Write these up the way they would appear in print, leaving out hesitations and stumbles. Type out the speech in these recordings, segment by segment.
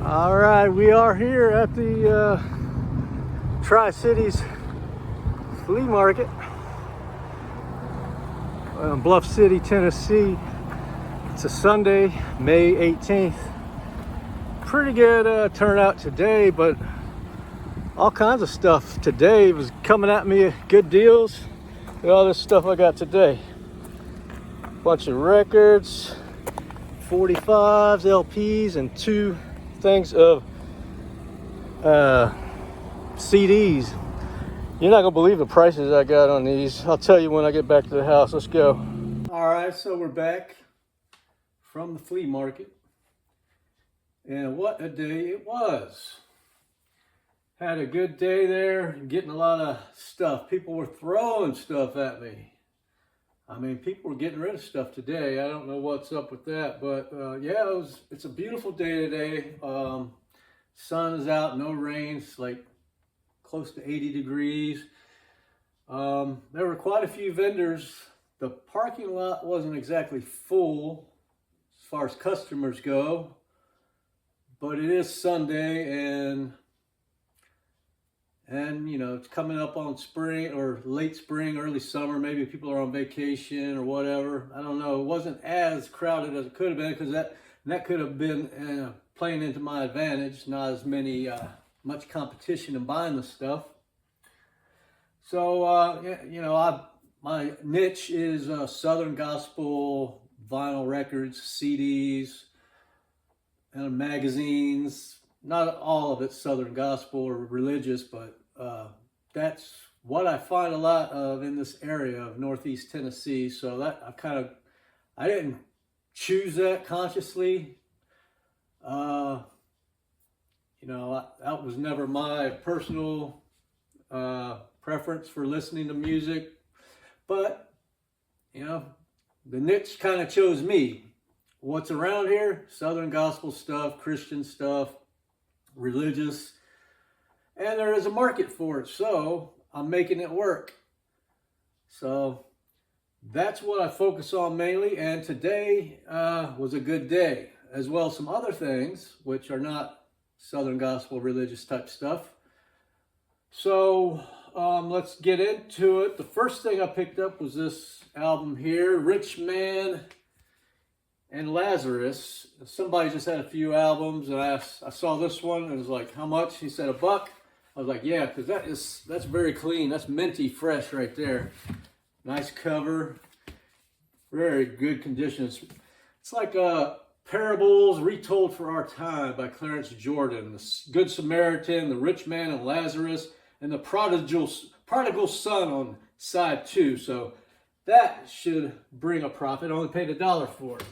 All right, we are here at the Tri-Cities Flea Market in Bluff City, Tennessee. It's a Sunday, May 18th. Pretty good turnout today, but all kinds of stuff today was coming at me. Good deals. Look at all this stuff I got today. Bunch of records, 45s, LPs, and two things of CDs. You're not gonna believe the prices I got on these. I'll tell you when I get back to the house. Let's go. All right, so we're back from the flea market, and what a day it was. Had a good day there, getting a lot of stuff. People were throwing stuff at me. I mean, people were getting rid of stuff today. I don't know what's up with that, but yeah, it's a beautiful day today. Sun is out, no rain. It's like close to 80 degrees. There were quite a few vendors. The parking lot wasn't exactly full as far as customers go, but it is Sunday, and you know, it's coming up on spring or late spring, early summer. Maybe people are on vacation or whatever. I don't know. It wasn't as crowded as it could have been, because that could have been playing into my advantage. Not as much competition in buying the stuff. So you know, my niche is Southern gospel vinyl records, CDs, and magazines. Not all of it Southern gospel or religious, but that's what I find a lot of in this area of Northeast Tennessee. So that I didn't choose that consciously. You know, that was never my personal preference for listening to music, but you know, the niche kind of chose me. What's around here? Southern gospel stuff, Christian stuff, religious, and there is a market for it, so I'm making it work. So that's what I focus on mainly, and today was a good day, as well as some other things which are not Southern gospel religious type stuff. So let's get into it. The first thing I picked up was this album here, Rich Man and Lazarus. Somebody just had a few albums, and I saw this one and was like, how much? He said $1. I was like, yeah, because that's very clean. That's minty fresh right there. Nice cover, very good condition. It's like Parables Retold for Our Time by Clarence Jordan. The Good Samaritan, the Rich Man and Lazarus, and the Prodigal Son on side 2. So that should bring a profit. I only paid $1 for it.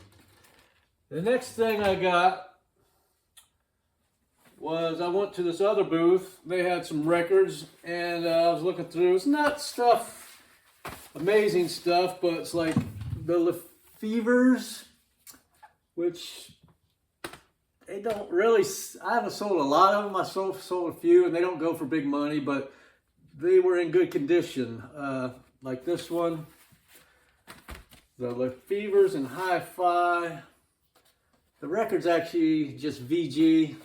The next thing I got was I went to this other booth. They had some records, and I was looking through. It's not stuff, amazing stuff, but it's like the Lefevres, which they don't really, I haven't sold a lot of them. I sold a few, and they don't go for big money, but they were in good condition. Like this one, the Lefevres in Hi-Fi. The record's actually just VG,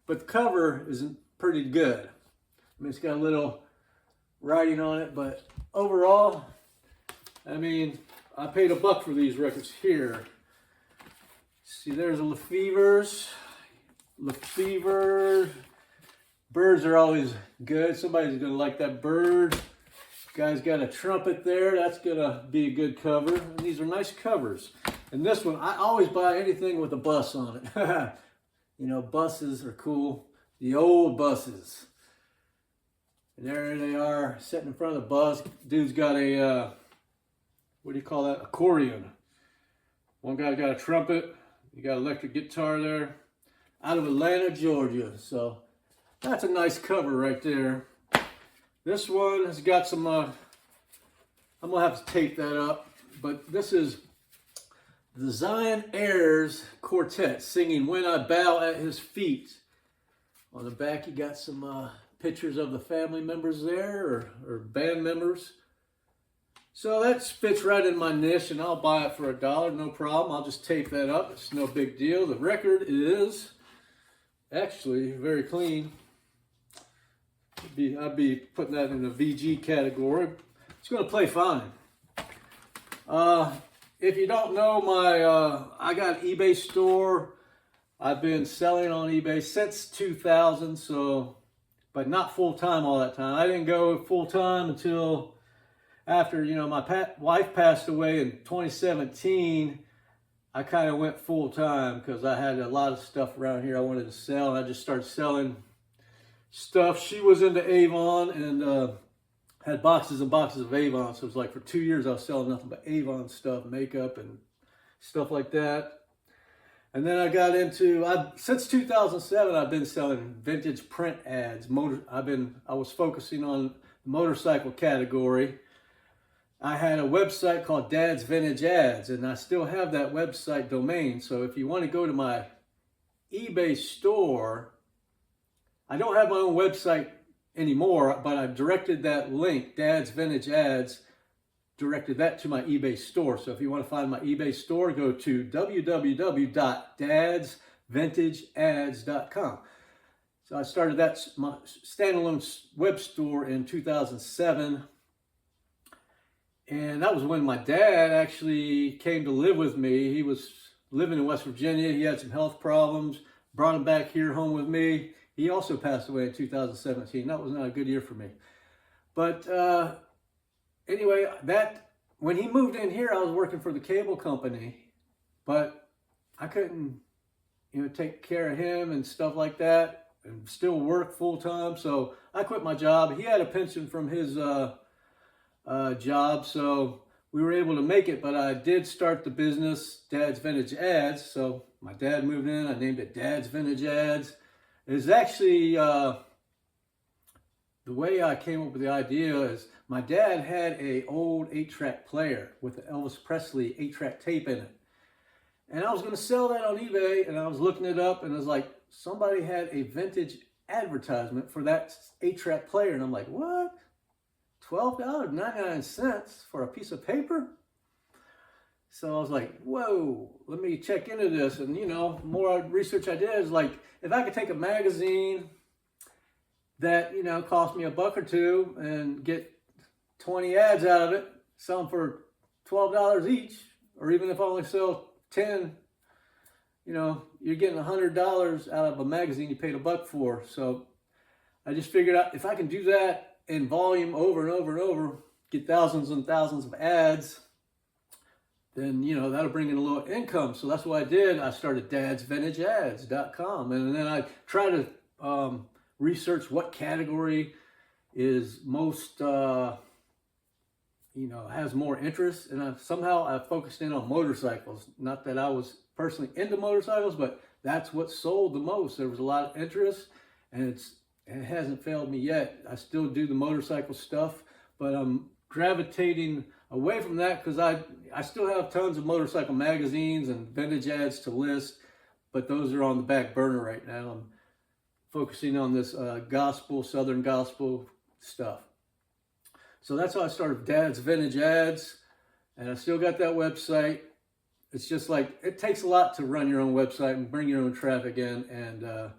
but the cover isn't pretty good. I mean, it's got a little writing on it, but overall, I mean, I paid $1 for these records here. See, there's a Lefevres. Birds are always good. Somebody's gonna like that bird. Guy's got a trumpet there. That's gonna be a good cover. And these are nice covers. And this one, I always buy anything with a bus on it. You know, buses are cool. The old buses. And there they are, sitting in front of the bus. Dude's got a, what do you call that? Accordion. One guy's got a trumpet. You got an electric guitar there. Out of Atlanta, Georgia. So that's a nice cover right there. This one has got some, I'm going to have to tape that up. But this is the Zion Heirs Quartet singing When I Bow at His Feet. On the back, you got some pictures of the family members there, or band members. So that fits right in my niche, and I'll buy it for $1, no problem. I'll just tape that up. It's no big deal. The record is actually very clean. I'd be putting that in the VG category. It's going to play fine. If you don't know, I got an eBay store. I've been selling on eBay since 2000, so, but not full time all that time. I didn't go full time until after, my wife passed away in 2017. I kind of went full time because I had a lot of stuff around here I wanted to sell, and I just started selling stuff. She was into Avon and had boxes and boxes of Avon. So it was like for 2 years I was selling nothing but Avon stuff, makeup and stuff like that. And then I got into, since 2007, I've been selling vintage print ads. I was focusing on the motorcycle category. I had a website called Dad's Vintage Ads, and I still have that website domain. So if you want to go to my eBay store, I don't have my own website anymore, but I've directed that link, Dad's Vintage Ads, directed that to my eBay store. So if you want to find my eBay store, go to www.dadsvintageads.com. So I started my standalone web store in 2007. And that was when my dad actually came to live with me. He was living in West Virginia. He had some health problems, brought him back here home with me. He also passed away in 2017. That was not a good year for me. But anyway, when he moved in here, I was working for the cable company, but I couldn't, take care of him and stuff like that, and still work full time. So I quit my job. He had a pension from his job, so we were able to make it. But I did start the business, Dad's Vintage Ads. So my dad moved in. I named it Dad's Vintage Ads. It's actually the way I came up with the idea is my dad had an old 8-track player with the Elvis Presley 8-track tape in it. And I was going to sell that on eBay, and I was looking it up, and it was like somebody had a vintage advertisement for that 8-track player. And I'm like, what? $12.99 for a piece of paper? So I was like, whoa, let me check into this. And, more research I did is like, if I could take a magazine that, cost me $1 or $2 and get 20 ads out of it, sell them for $12 each, or even if I only sell 10, you're getting $100 out of a magazine you paid $1 for. So I just figured out if I can do that in volume over and over and over, get thousands and thousands of ads, then, that'll bring in a little income. So that's what I did. I started dadsvintageads.com. And then I try to research what category is most, has more interest. And somehow I focused in on motorcycles. Not that I was personally into motorcycles, but that's what sold the most. There was a lot of interest, and it hasn't failed me yet. I still do the motorcycle stuff, but I'm gravitating away from that because I still have tons of motorcycle magazines and vintage ads to list, but those are on the back burner right now. I'm focusing on this Southern gospel stuff. So that's how I started Dad's Vintage Ads, and I still got that website. It's just like, it takes a lot to run your own website and bring your own traffic in. And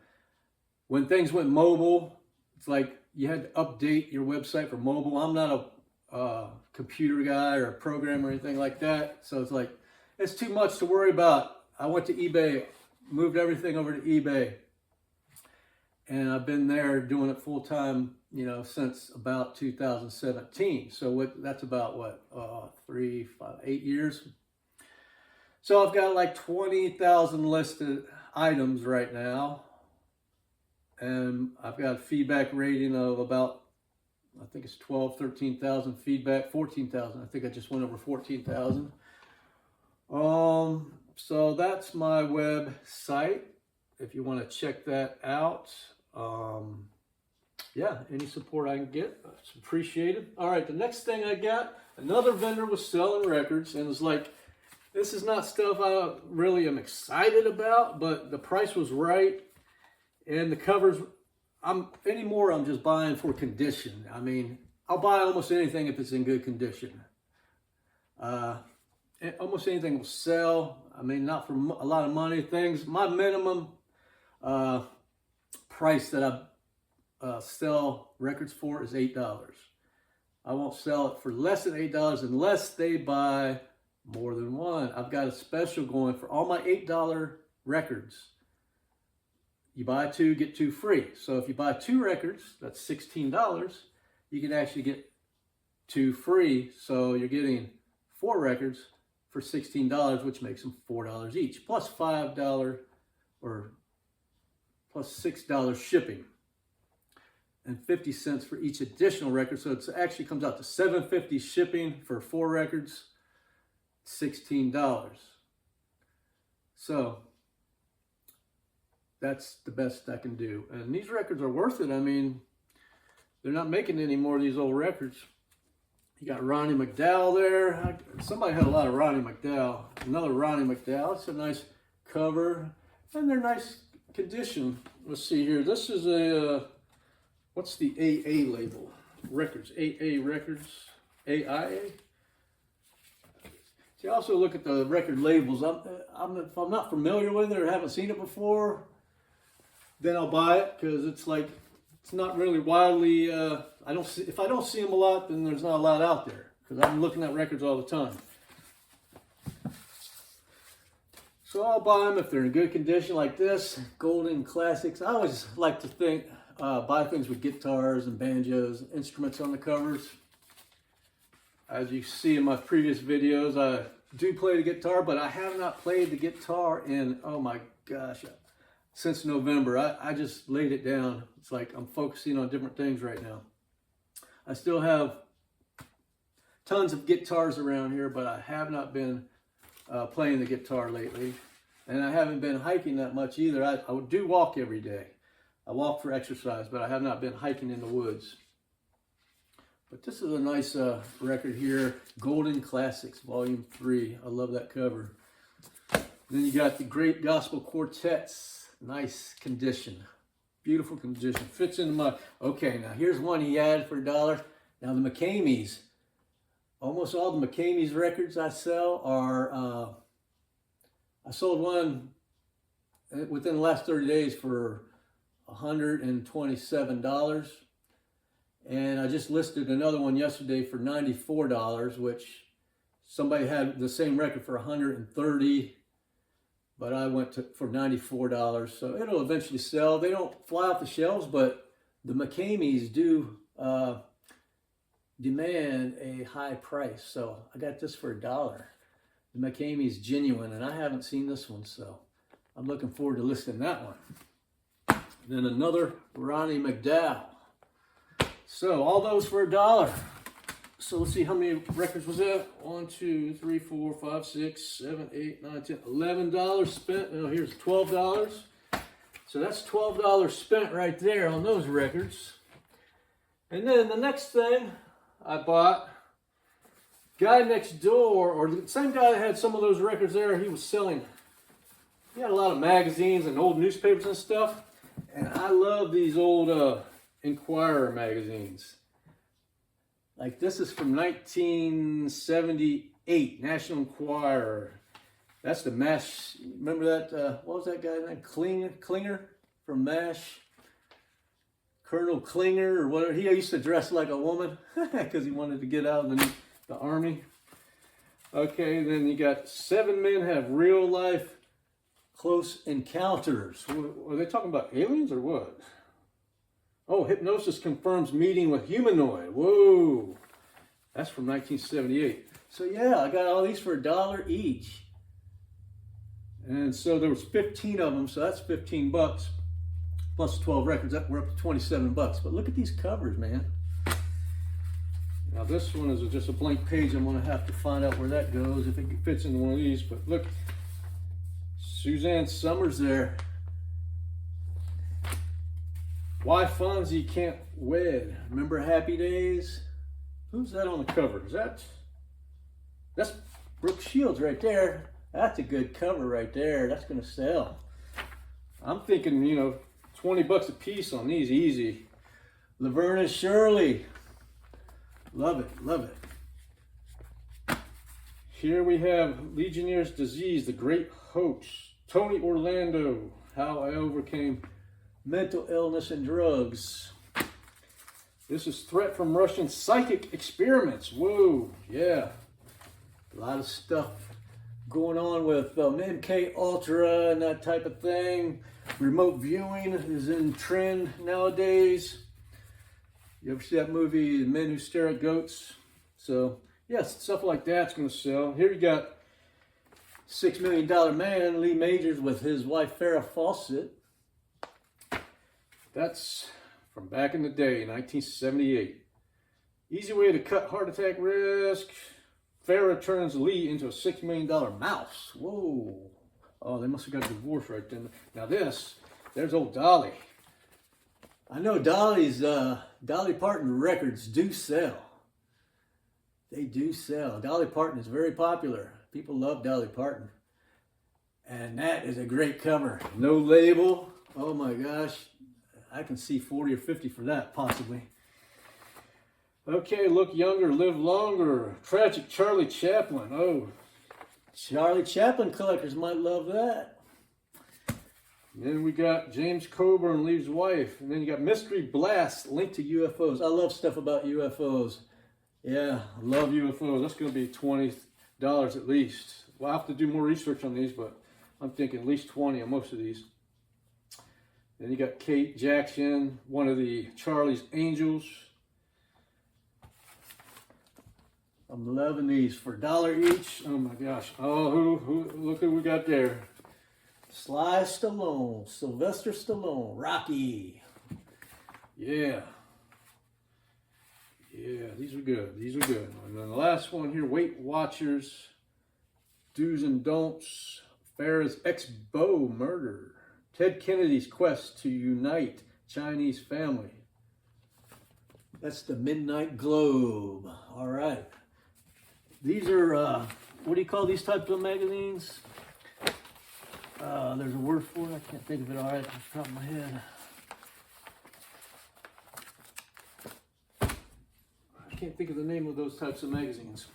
when things went mobile, it's like you had to update your website for mobile. I'm not a computer guy or a programmer or anything like that. So it's like, it's too much to worry about. I went to eBay, moved everything over to eBay. And I've been there doing it full time, since about 2017. So that's about 8 years. So I've got like 20,000 listed items right now. And I've got a feedback rating of about, I think it's 13,000 feedback, 14,000. I think I just went over 14,000. So that's my website. If you want to check that out. Yeah, any support I can get, it's appreciated. All right, the next thing I got, another vendor was selling records, and it's like, this is not stuff I really am excited about, but the price was right, and the covers, I'm just buying for condition. I mean, I'll buy almost anything if it's in good condition. Almost anything will sell. I mean, not for a lot of money. My minimum price that I sell records for is $8. I won't sell it for less than $8 unless they buy more than one. I've got a special going for all my $8 records. You buy two, get two free. So if you buy two records, that's $16. You can actually get two free. So you're getting 4 records for $16, which makes them $4 each, plus $5 or plus $6 shipping and 50 cents for each additional record. So it actually comes out to $7.50 shipping for 4 records, $16. So that's the best I can do. And these records are worth it. I mean, they're not making any more of these old records. You got Ronnie McDowell there. Somebody had a lot of Ronnie McDowell. Another Ronnie McDowell. It's a nice cover. And they're nice condition. Let's see here. This is a, what's the AA label? Records. AA Records. AIA? See, I also look at the record labels. If I'm not familiar with it or haven't seen it before, then I'll buy it because it's like, it's not really widely, if I don't see them a lot, then there's not a lot out there because I'm looking at records all the time. So I'll buy them if they're in good condition like this, golden classics. I always like to buy things with guitars and banjos, instruments on the covers. As you see in my previous videos, I do play the guitar, but I have not played the guitar in, oh my gosh, since November. I just laid it down. It's like I'm focusing on different things right now. I still have tons of guitars around here, but I have not been playing the guitar lately. And I haven't been hiking that much either. I do walk every day. I walk for exercise, but I have not been hiking in the woods. But this is a nice record here, Golden Classics, Volume 3. I love that cover. Then you got the Great Gospel Quartets. Nice condition. Beautiful condition. Fits into my... Okay, now here's one he added for $1. Now the McCameys. Almost all the McCameys records I sell are... I sold one within the last 30 days for $127. And I just listed another one yesterday for $94, which somebody had the same record for $130, but I went for $94. So it'll eventually sell. They don't fly off the shelves, but the McCameys do demand a high price. So I got this for $1. The McCamey's genuine, and I haven't seen this one, so I'm looking forward to listing that one. Then another Ronnie McDowell. So all those for $1. So let's see how many records was that? 1, 2, 3, 4, 5, 6, 7, 8, 9, 10, $11 spent. Oh, here's $12. So that's $12 spent right there on those records. And then the next thing I bought, guy next door, or the same guy that had some of those records there, he was selling, he had a lot of magazines and old newspapers and stuff. And I love these old Inquirer magazines. Like this is from 1978, National Enquirer. That's the MASH, remember that, what was that guy's name? Klinger from MASH? Colonel Klinger or whatever. He used to dress like a woman because he wanted to get out of the army. Okay, then you got 7 men have real life close encounters. Are they talking about aliens or what? Oh, hypnosis confirms meeting with humanoid. Whoa. That's from 1978. So yeah, I got all these for $1 each. And so there was 15 of them, so that's 15 bucks. Plus 12 records, we're up to 27 bucks. But look at these covers, man. Now this one is just a blank page. I'm gonna have to find out where that goes, if it fits into one of these. But look, Suzanne Summers there. Why Fonzie Can't Wed. Remember Happy Days? Who's that on the cover? That's Brooke Shields right there. That's a good cover right there. That's gonna sell. I'm thinking, 20 bucks a piece on these, easy. Laverne and Shirley. Love it, love it. Here we have Legionnaire's Disease, The Great Hoax. Tony Orlando, How I Overcame mental illness and drugs. This is Threat from Russian Psychic Experiments. Whoa, yeah. A lot of stuff going on with MK Ultra and that type of thing. Remote viewing is in trend nowadays. You ever see that movie, Men Who Stare at Goats? So, yes, stuff like that's going to sell. Here you got $6 Million Man, Lee Majors, with his wife Farrah Fawcett. That's from back in the day, 1978. Easy way to cut heart attack risk. Farrah turns Lee into a $6 million mouse. Whoa. Oh, they must have got divorced right then. Now there's old Dolly. I know Dolly Parton records do sell. They do sell. Dolly Parton is very popular. People love Dolly Parton. And that is a great cover. No label. Oh my gosh. I can see 40 or 50 for that, possibly. Okay, look younger, live longer. Tragic Charlie Chaplin. Oh, Charlie Chaplin collectors might love that. And then we got James Coburn leaves wife. And then you got Mystery Blast linked to UFOs. I love stuff about UFOs. Yeah, I love UFOs. That's going to be $20 at least. Well, I'll have to do more research on these, but I'm thinking at least 20 on most of these. Then you got Kate Jackson, one of the Charlie's Angels. I'm loving these for $1 each. Oh my gosh. Oh, look who we got there. Sly Stallone, Sylvester Stallone, Rocky. Yeah. Yeah, these are good. These are good. And then the last one here, Weight Watchers, Do's and Don'ts, Farrah's ex-beau murder, Ted Kennedy's quest to unite Chinese family. That's the Midnight Globe. All right. These are, what do you call these types of magazines? There's a word for it. I can't think of it all right off the top of my head. I can't think of the name of those types of magazines.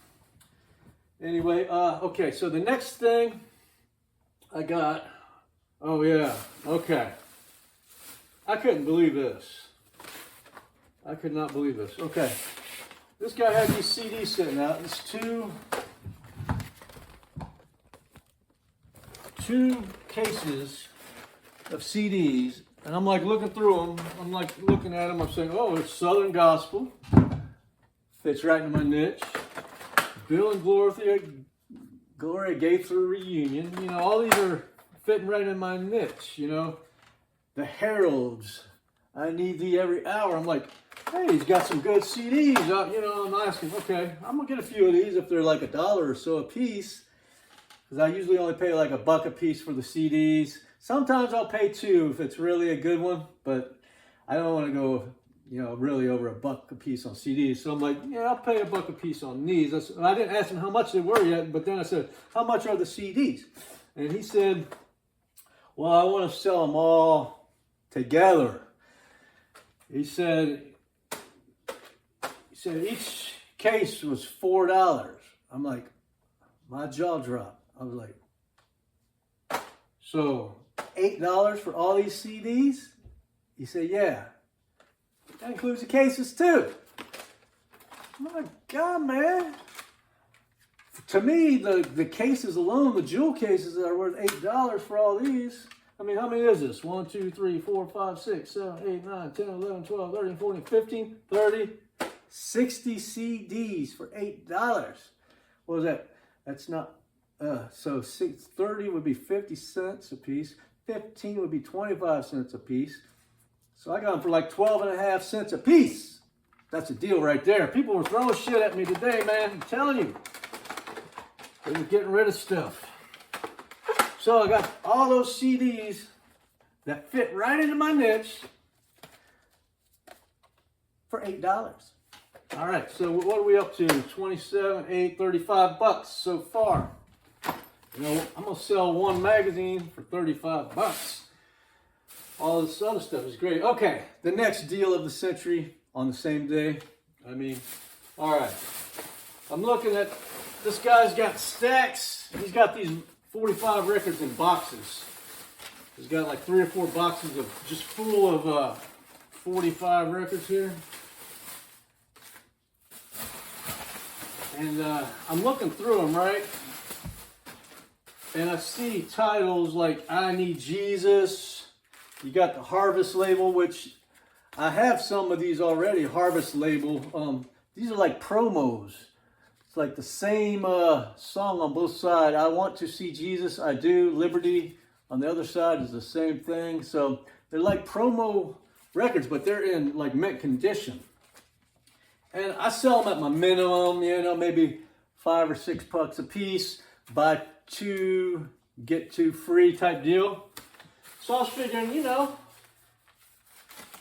Anyway, okay, so the next thing I got, oh yeah, okay. I couldn't believe this. I could not believe this. Okay. This guy had these CDs sitting out. It's two cases of CDs, and I'm like looking through them. I'm like looking at them. I'm saying, oh, it's Southern Gospel. Fits right into my niche. Bill and Gloria Gaither reunion. You know, all these are fitting right in my niche. You know, the Heralds. I need thee every hour. I'm like, hey, he's got some good CDs. You know, I'm asking, okay, I'm going to get a few of these if they're like $1 or so a piece. Because I usually only pay like $1 a piece for the CDs. Sometimes I'll pay $2 if it's really a good one. But I don't want to go, you know, really over $1 a piece on CDs. So I'm like, yeah, I'll pay $1 a piece on these. I didn't ask him how much they were yet. But then I said, how much are the CDs? And he said, well, I want to sell them all together. He said each case was $4. I'm like, my jaw dropped. I was like, so $8 for all these CDs? He said, yeah. That includes the cases too. My God, man. To me, the cases alone, the jewel cases are worth $8 for all these. I mean, how many is this? 1, 2, 3, 4, 5, 6, 7, 8, 9, 10, 11, 12, 13, 14, 15, 30, 60 CDs for $8. What was that? That's not, so 30 would be 50 cents a piece. 15 would be 25 cents a piece. So I got them for like 12.5 cents a piece. That's a deal right there. People were throwing shit at me today, man. I'm telling you. They were getting rid of stuff. So I got all those CDs that fit right into my niche for $8. All right, so what are we up to? 27, 8, 35 bucks so far. You know, I'm gonna sell one magazine for 35 bucks. All this other stuff is great. Okay, the next deal of the century on the same day. I mean, all right. I'm looking at, this guy's got stacks. He's got these 45 records in boxes. He's got like 3 or 4 boxes of just full of 45 records here. And I'm looking through them, right? And I see titles like I Need Jesus. You got the Harvest label, which I have some of these already, Harvest label. These are like promos. It's like the same song on both sides. I Want to See Jesus, I Do. Liberty on the other side is the same thing. So they're like promo records, but they're in like mint condition. And I sell them at my minimum, you know, maybe $5 or $6 a piece. Buy 2, get 2 free type deal. So I was figuring, you know,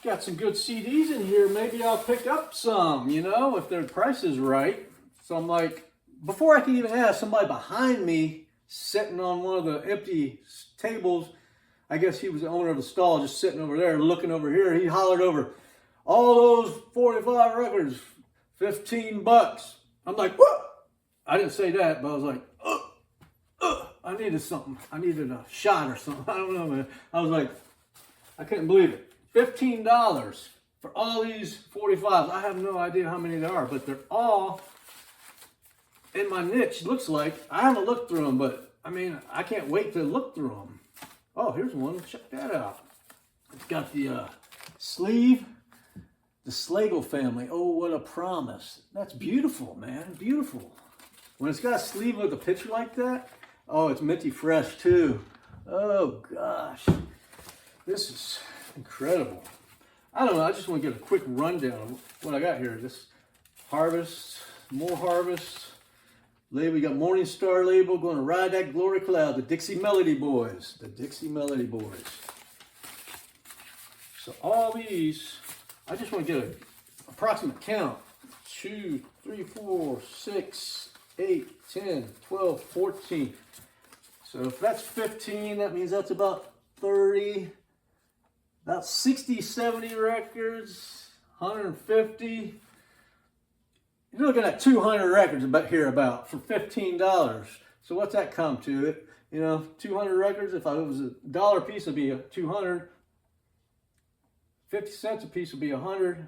got some good CDs in here. Maybe I'll pick up some, you know, if their price is right. So I'm like, before I can even ask, somebody behind me sitting on one of the empty tables, I guess he was the owner of the stall, just sitting over there, looking over here. He hollered over, all those 45 records, $15. I'm like, what? I didn't say that, but I was like, I needed something. I needed a shot or something. I don't know, man. I was like, I couldn't believe it. $15 for all these 45s. I have no idea how many there are, but they're all in my niche, looks like. I haven't looked through them, but I mean, I can't wait to look through them. Oh, here's one. Check that out. It's got the sleeve, the Slagle family. Oh, what a promise. That's beautiful, man. Beautiful. When it's got a sleeve with a picture like that, oh, it's minty fresh too. Oh, gosh. This is incredible. I don't know. I just want to get a quick rundown of what I got here. This Harvest, more Harvest. Label, you got Morning Star label, Going to Ride That Glory Cloud, the Dixie Melody Boys. The Dixie Melody Boys. So all these, I just want to get an approximate count. 2, 3, 4, 6, 8, 10, 12, 14. So if that's 15, that means that's about 30, about 60, 70 records, 150. You're looking at 200 records about for $15. So what's that come to? You know, 200 records. If it was $1 a piece, it'd be 200. 50 cents a piece would be 100.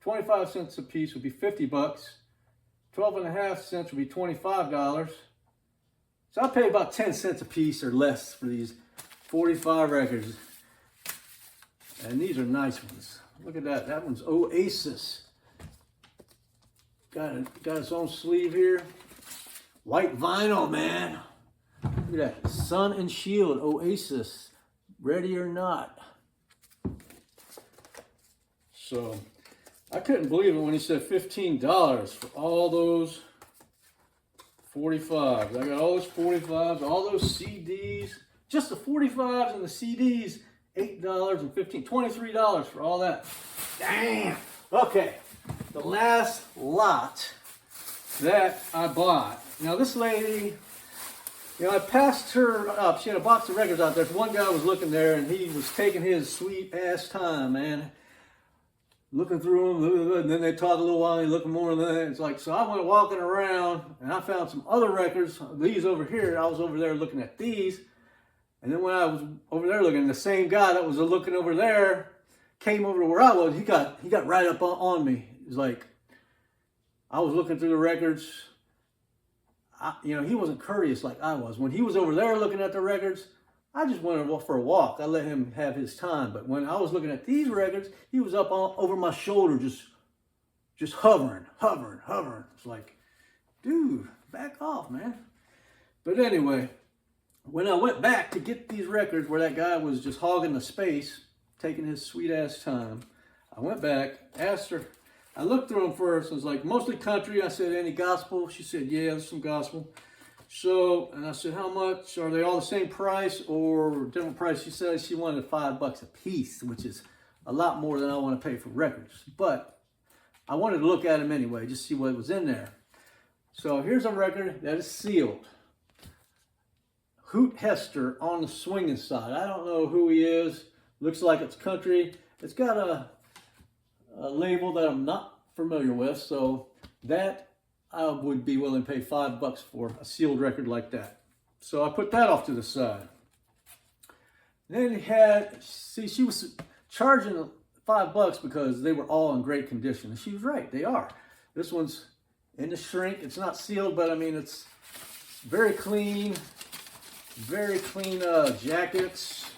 25 cents a piece would be $50. 12.5 cents would be $25. So I pay about 10 cents a piece or less for these 45 records. And these are nice ones. Look at that. That one's Oasis. Got its own sleeve here. White vinyl, man. Look at that. Sun and Shield, Oasis. Ready or Not. So, I couldn't believe it when he said $15 for all those 45s. I got all those 45s, all those CDs. Just the 45s and the CDs, $8 and $23 for all that. Damn. Okay. The last lot that I bought. Now this lady, you know, I passed her up. She had a box of records out there. One guy was looking there and he was taking his sweet ass time, man. Looking through them, and then they talk a little while, and looking more, and then it's like, so I went walking around and I found some other records, these over here. I was over there looking at these. And then when I was over there looking, the same guy that was looking over there came over to where I was. He got right up on me. It's like, I was looking through the records. You know, he wasn't courteous like I was. When he was over there looking at the records, I just went for a walk. I let him have his time. But when I was looking at these records, he was up over my shoulder, just hovering. It's like, dude, back off, man. But anyway, when I went back to get these records where that guy was just hogging the space, taking his sweet ass time, I went back, asked her. I looked through them first. I was like, mostly country. I said, any gospel? She said, yeah, there's some gospel. So, and I said, how much? Are they all the same price or different price? She said she wanted $5 a piece, which is a lot more than I want to pay for records. But I wanted to look at them anyway, just see what was in there. So here's a record that is sealed. Hoot Hester on the swinging side. I don't know who he is. Looks like it's country. It's got a label that I'm not familiar with, so that I would be willing to pay $5 for a sealed record like that. So I put that off to the side. then he had, see, she was charging $5 because they were all in great condition. And she was right, they are. This one's in the shrink. It's not sealed, but I mean, it's very clean jackets,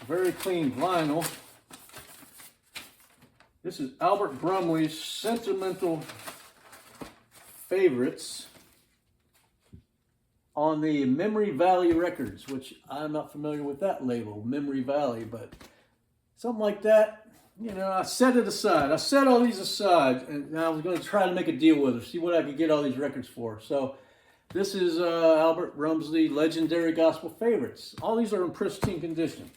very clean vinyl. This is Albert Brumley's Sentimental Favorites on the Memory Valley Records, which I'm not familiar with that label, Memory Valley, but something like that. You know, I set it aside. I set all these aside, and I was going to try to make a deal with her, see what I could get all these records for. So this is Albert Brumley Legendary Gospel Favorites. All these are in pristine condition.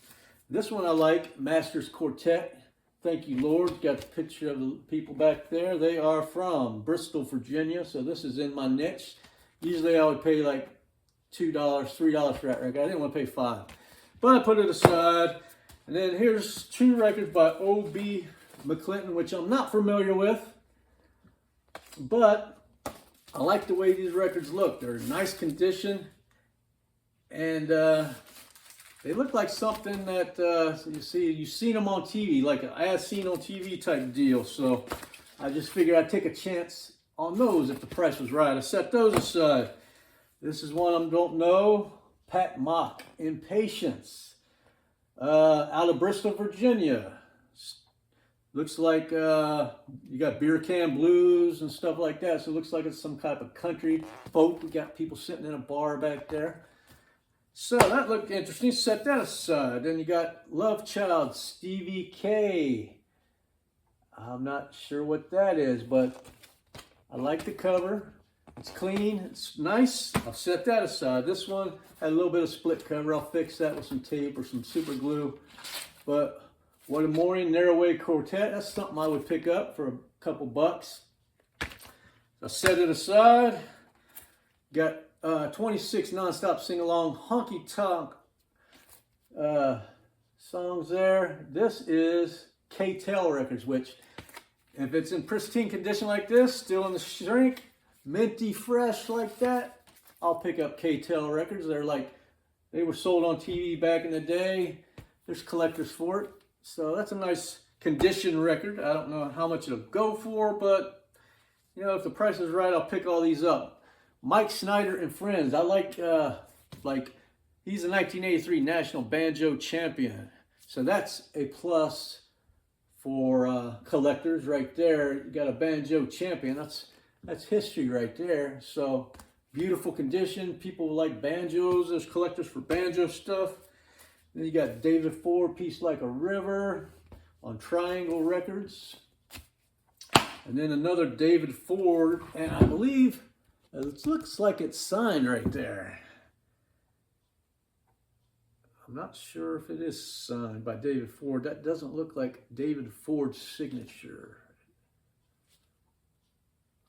This one I like, Masters Quartet. Thank you, Lord. Got the picture of the people back there. They are from Bristol, Virginia. So this is in my niche. Usually I would pay like $2, $3 for that record. I didn't want to pay $5. But I put it aside. And then here's 2 records by O.B. McClinton, which I'm not familiar with. But I like the way these records look. They're in nice condition. And they look like something that you've seen them on TV, like an as seen on TV type deal. So I just figured I'd take a chance on those if the price was right. I set those aside. This is one I don't know. Pat Mock, Impatience, out of Bristol, Virginia. Looks like you got beer can blues and stuff like that. So it looks like it's some type of country folk. We got people sitting in a bar back there. So that looked interesting. Set that aside. Then you got Love Child, Stevie K. I'm not sure what that is, but I like the cover. It's clean. It's nice. I'll set that aside. This one had a little bit of split cover. I'll fix that with some tape or some super glue. But What a Morning, Narrowway Quartet. That's something I would pick up for a couple bucks. I'll set it aside. Got 26 nonstop sing-along honky-tonk songs there. This is K-Tel Records, which if it's in pristine condition like this, still in the shrink, minty fresh like that, I'll pick up K-Tel Records. They were sold on TV back in the day. There's collectors for it. So that's a nice condition record. I don't know how much it'll go for, but you know, if the price is right, I'll pick all these up. Mike Snyder and Friends. I like he's a 1983 National Banjo Champion. So that's a plus for collectors right there. You got a banjo champion. That's history right there. So beautiful condition. People like banjos. There's collectors for banjo stuff. Then you got David Ford, Peace Like a River on Triangle Records. And then another David Ford, and I believe it looks like it's signed right there. I'm not sure if it is signed by David Ford. That doesn't look like David Ford's signature.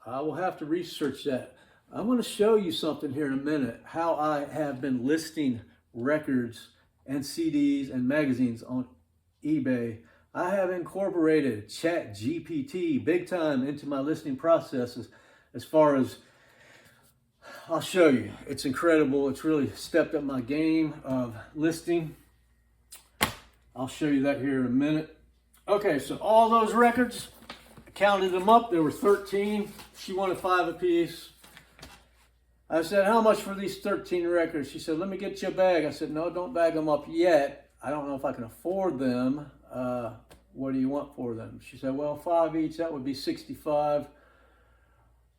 I will have to research that. I'm going to show you something here in a minute, how I have been listing records and CDs and magazines on eBay. I have incorporated ChatGPT big time into my listing processes. As far as, I'll show you. It's incredible. It's really stepped up my game of listing. I'll show you that here in a minute. Okay, so all those records, I counted them up. There were 13. She wanted 5 apiece. I said, how much for these 13 records? She said, let me get you a bag. I said, no, don't bag them up yet. I don't know if I can afford them. What do you want for them? She said, well, 5 each. That would be 65.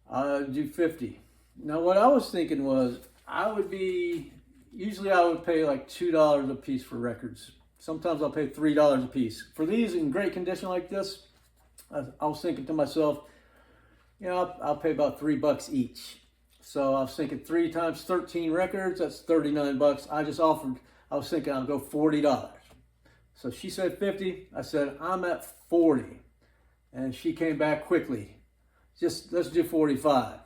I'll do 50. Now, what I was thinking was, usually I would pay like $2 a piece for records. Sometimes I'll pay $3 a piece. For these in great condition like this, I was thinking to myself, you know, I'll pay about $3 each. So I was thinking 3 times 13 records, that's 39 bucks. I was thinking I'll go $40. So she said 50. I said, I'm at 40. And she came back quickly. Let's do 45.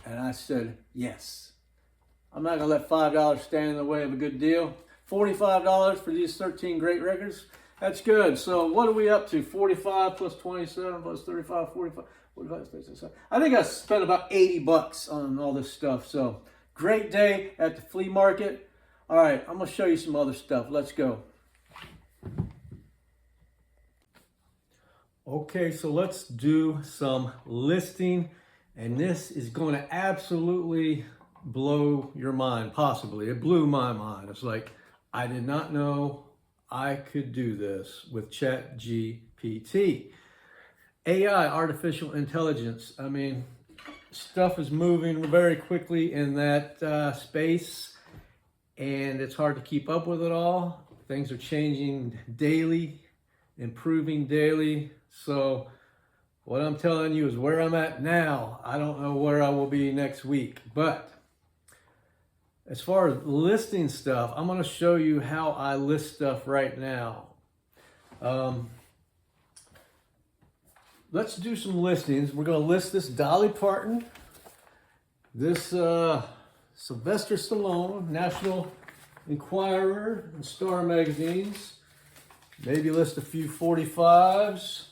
And I said, yes. I'm not gonna let $5 stand in the way of a good deal. $45 for these 13 great records. That's good. So what are we up to? 45 plus 27 plus 35, 45. I think I spent about 80 bucks on all this stuff. So great day at the flea market. All right, I'm gonna show you some other stuff. Let's go. Okay, so let's do some listing, and this is going to absolutely blow your mind, possibly. It blew my mind. It's like, I did not know I could do this with ChatGPT. AI, artificial intelligence. I mean, stuff is moving very quickly in that space, and it's hard to keep up with it all. Things are changing daily, improving daily. So what I'm telling you is where I'm at now. I don't know where I will be next week, but as far as listing stuff, I'm going to show you how I list stuff right now. Let's do some listings. We're going to list this Dolly Parton, this Sylvester Stallone, National Enquirer and Star magazines. Maybe list a few 45s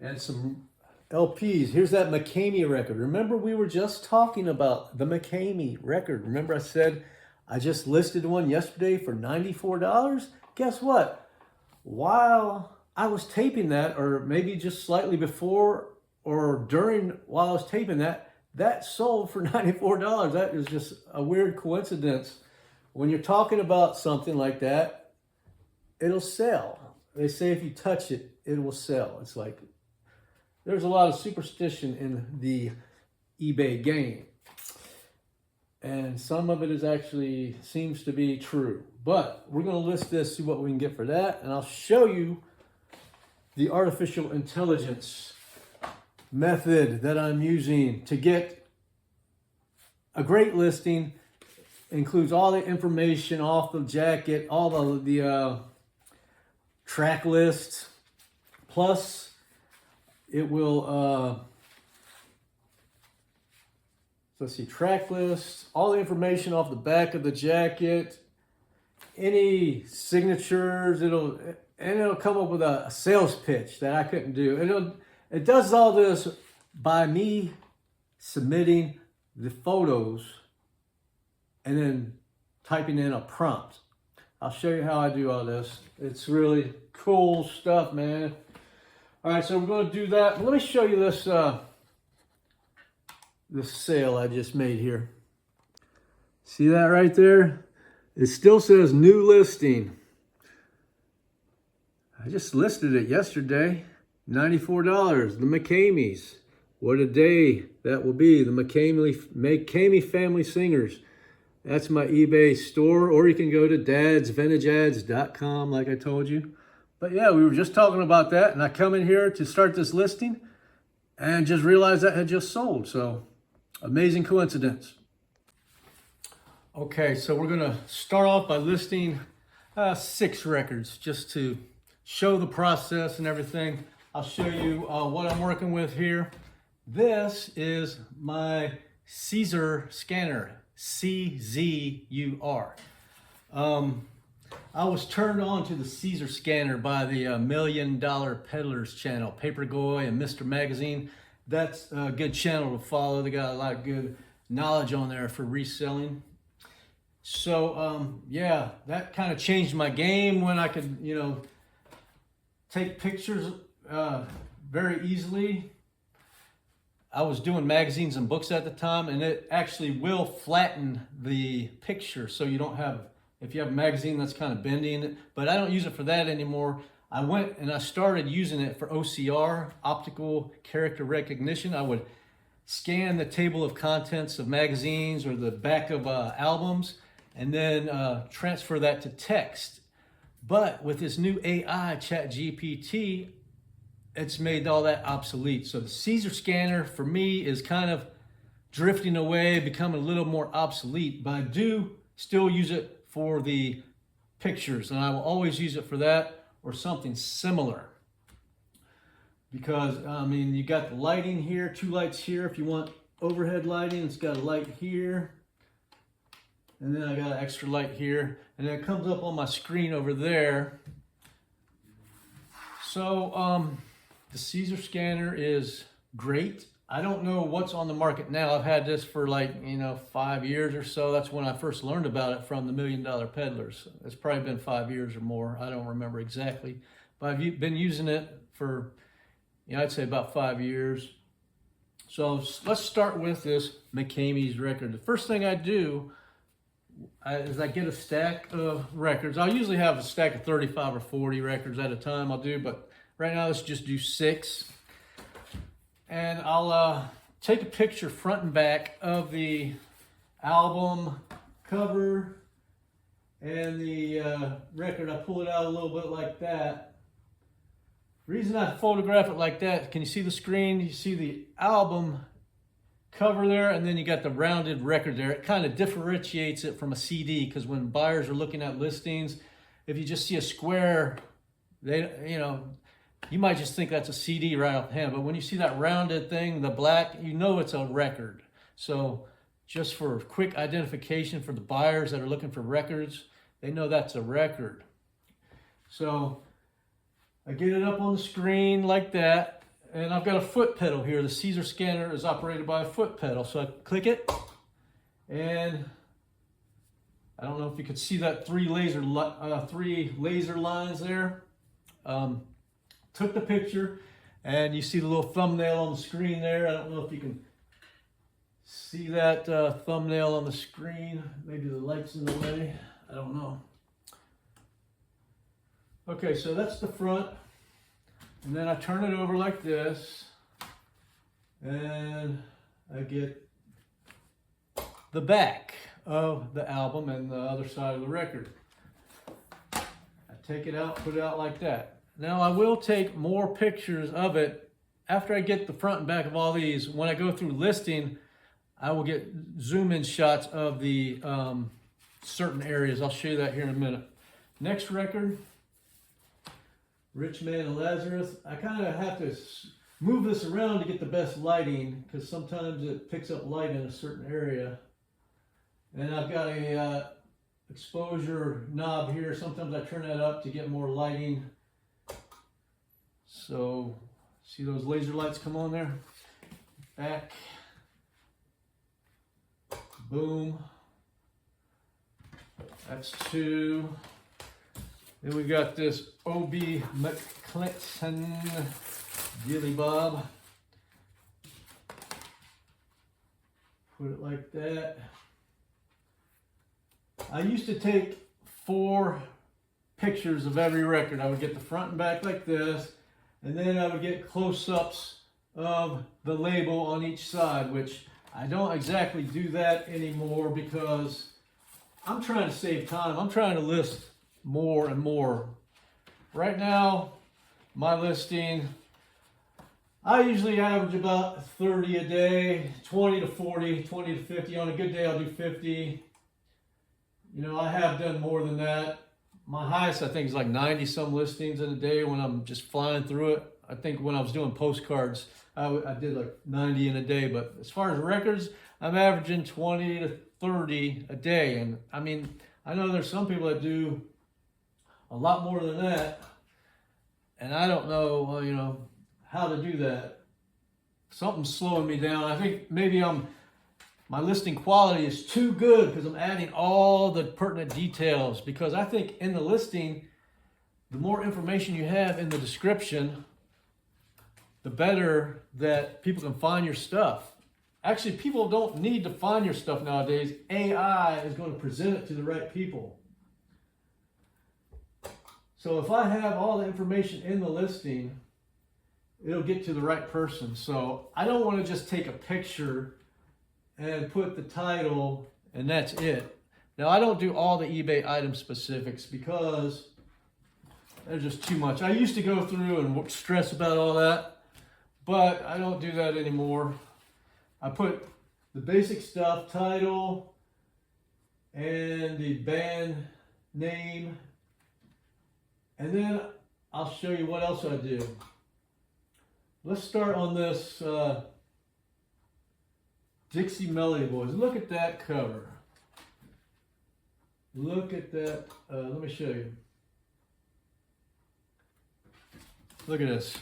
and some LPs. Here's that McCamey record. Remember, we were just talking about the McCamey record. Remember I said I just listed one yesterday for $94? Guess what? While I was taping that, or maybe just slightly before or during while I was taping that, that sold for $94. That is just a weird coincidence. When you're talking about something like that, it'll sell. They say if you touch it, it will sell. It's like, there's a lot of superstition in the eBay game. And some of it is actually seems to be true. But we're going to list this, see what we can get for that. And I'll show you the artificial intelligence method that I'm using to get a great listing. Includes all the information off the jacket, all the track list, plus it will, let's see, track list, all the information off the back of the jacket, any signatures, it'll come up with a sales pitch that I couldn't do. It does all this by me submitting the photos and then typing in a prompt. I'll show you how I do all this. It's really cool stuff, man. All right, so we're going to do that. Let me show you this this sale I just made here. See that right there? It still says new listing. I just listed it yesterday. $94. The McCameys. What a day that will be. The McCamey Family Singers. That's my eBay store. Or you can go to dadsvintageads.com like I told you. But yeah, we were just talking about that, and I come in here to start this listing and just realized that had just sold. So, amazing coincidence. Okay, so we're gonna start off by listing 6 records just to show the process and everything. I'll show you what I'm working with here. This is my Caesar scanner, CZUR. I was turned on to the Caesar scanner by the $1 Million Peddlers channel, Paper Goy and Mr. Magazine. That's a good channel to follow. They got a lot of good knowledge on there for reselling. So, yeah, that kind of changed my game when I could, take pictures very easily. I was doing magazines and books at the time, and it actually will flatten the picture so you don't have, if you have a magazine that's kind of bending, but I don't use it for that anymore. I went and I started using it for OCR, optical character recognition. I would scan the table of contents of magazines or the back of albums and then transfer that to text. But with this new AI, ChatGPT, it's made all that obsolete. So the Caesar scanner for me is kind of drifting away, becoming a little more obsolete, but I do still use it for the pictures, and I will always use it for that or something similar. Because, I mean, you got the lighting here, 2 lights here. If you want overhead lighting, it's got a light here. And then I got an extra light here. And then it comes up on my screen over there. So, the Caesar scanner is great. I don't know what's on the market now. I've had this for like, 5 years or so. That's when I first learned about it from the $1 Million Peddlers. It's probably been 5 years or more. I don't remember exactly. But I've been using it for, I'd say about 5 years. So let's start with this McCamey's record. The first thing I do is I get a stack of records. I'll usually have a stack of 35 or 40 records at a time I'll do, but right now let's just do 6. And I'll take a picture front and back of the album cover and the record. I pull it out a little bit like that. The reason I photograph it like that, can you see the screen? You see the album cover there, and then you got the rounded record there. It kind of differentiates it from a CD, because when buyers are looking at listings, if you just see a square, you might just think that's a CD right off the hand, but when you see that rounded thing, the black, it's a record. So just for quick identification for the buyers that are looking for records, they know that's a record. So I get it up on the screen like that, and I've got a foot pedal here. The Caesar scanner is operated by a foot pedal. So I click it, and I don't know if you could see that three laser lines there. Took the picture, and you see the little thumbnail on the screen there. I don't know if you can see that thumbnail on the screen. Maybe the light's in the way. I don't know. Okay, so that's the front. And then I turn it over like this, and I get the back of the album and the other side of the record. I take it out, put it out like that. Now I will take more pictures of it after I get the front and back of all these. When I go through listing, I will get zoom in shots of the certain areas. I'll show you that here in a minute. Next record, Rich Man and Lazarus. I kind of have to move this around to get the best lighting, because sometimes it picks up light in a certain area. And I've got a exposure knob here. Sometimes I turn that up to get more lighting. So, see those laser lights come on there? Back. Boom. That's 2. Then we got this O.B. McClinton Dilly Bob. Put it like that. I used to take 4 pictures of every record. I would get the front and back like this, and then I would get close-ups of the label on each side, which I don't exactly do that anymore because I'm trying to save time. I'm trying to list more and more. Right now, my listing, I usually average about 30 a day, 20 to 40, 20 to 50. On a good day, I'll do 50. I have done more than that. My highest, I think, is like 90 some listings in a day when I'm just flying through it. I think when I was doing postcards, I did like 90 in a day. But as far as records, I'm averaging 20 to 30 a day. And I mean, I know there's some people that do a lot more than that. And I don't know, how to do that. Something's slowing me down. I think maybe my listing quality is too good because I'm adding all the pertinent details. Because I think in the listing, the more information you have in the description, the better that people can find your stuff. Actually, people don't need to find your stuff nowadays. AI is going to present it to the right people. So if I have all the information in the listing, it'll get to the right person. So I don't want to just take a picture and put the title and that's it. Now I don't do all the eBay item specifics because there's just too much. I used to go through and stress about all that, but I don't do that anymore. I put the basic stuff, title, and the band name, and then I'll show you what else I do. Let's start on this Dixie Melody Boys. Look at that cover. Look at that. Let me show you. Look at this.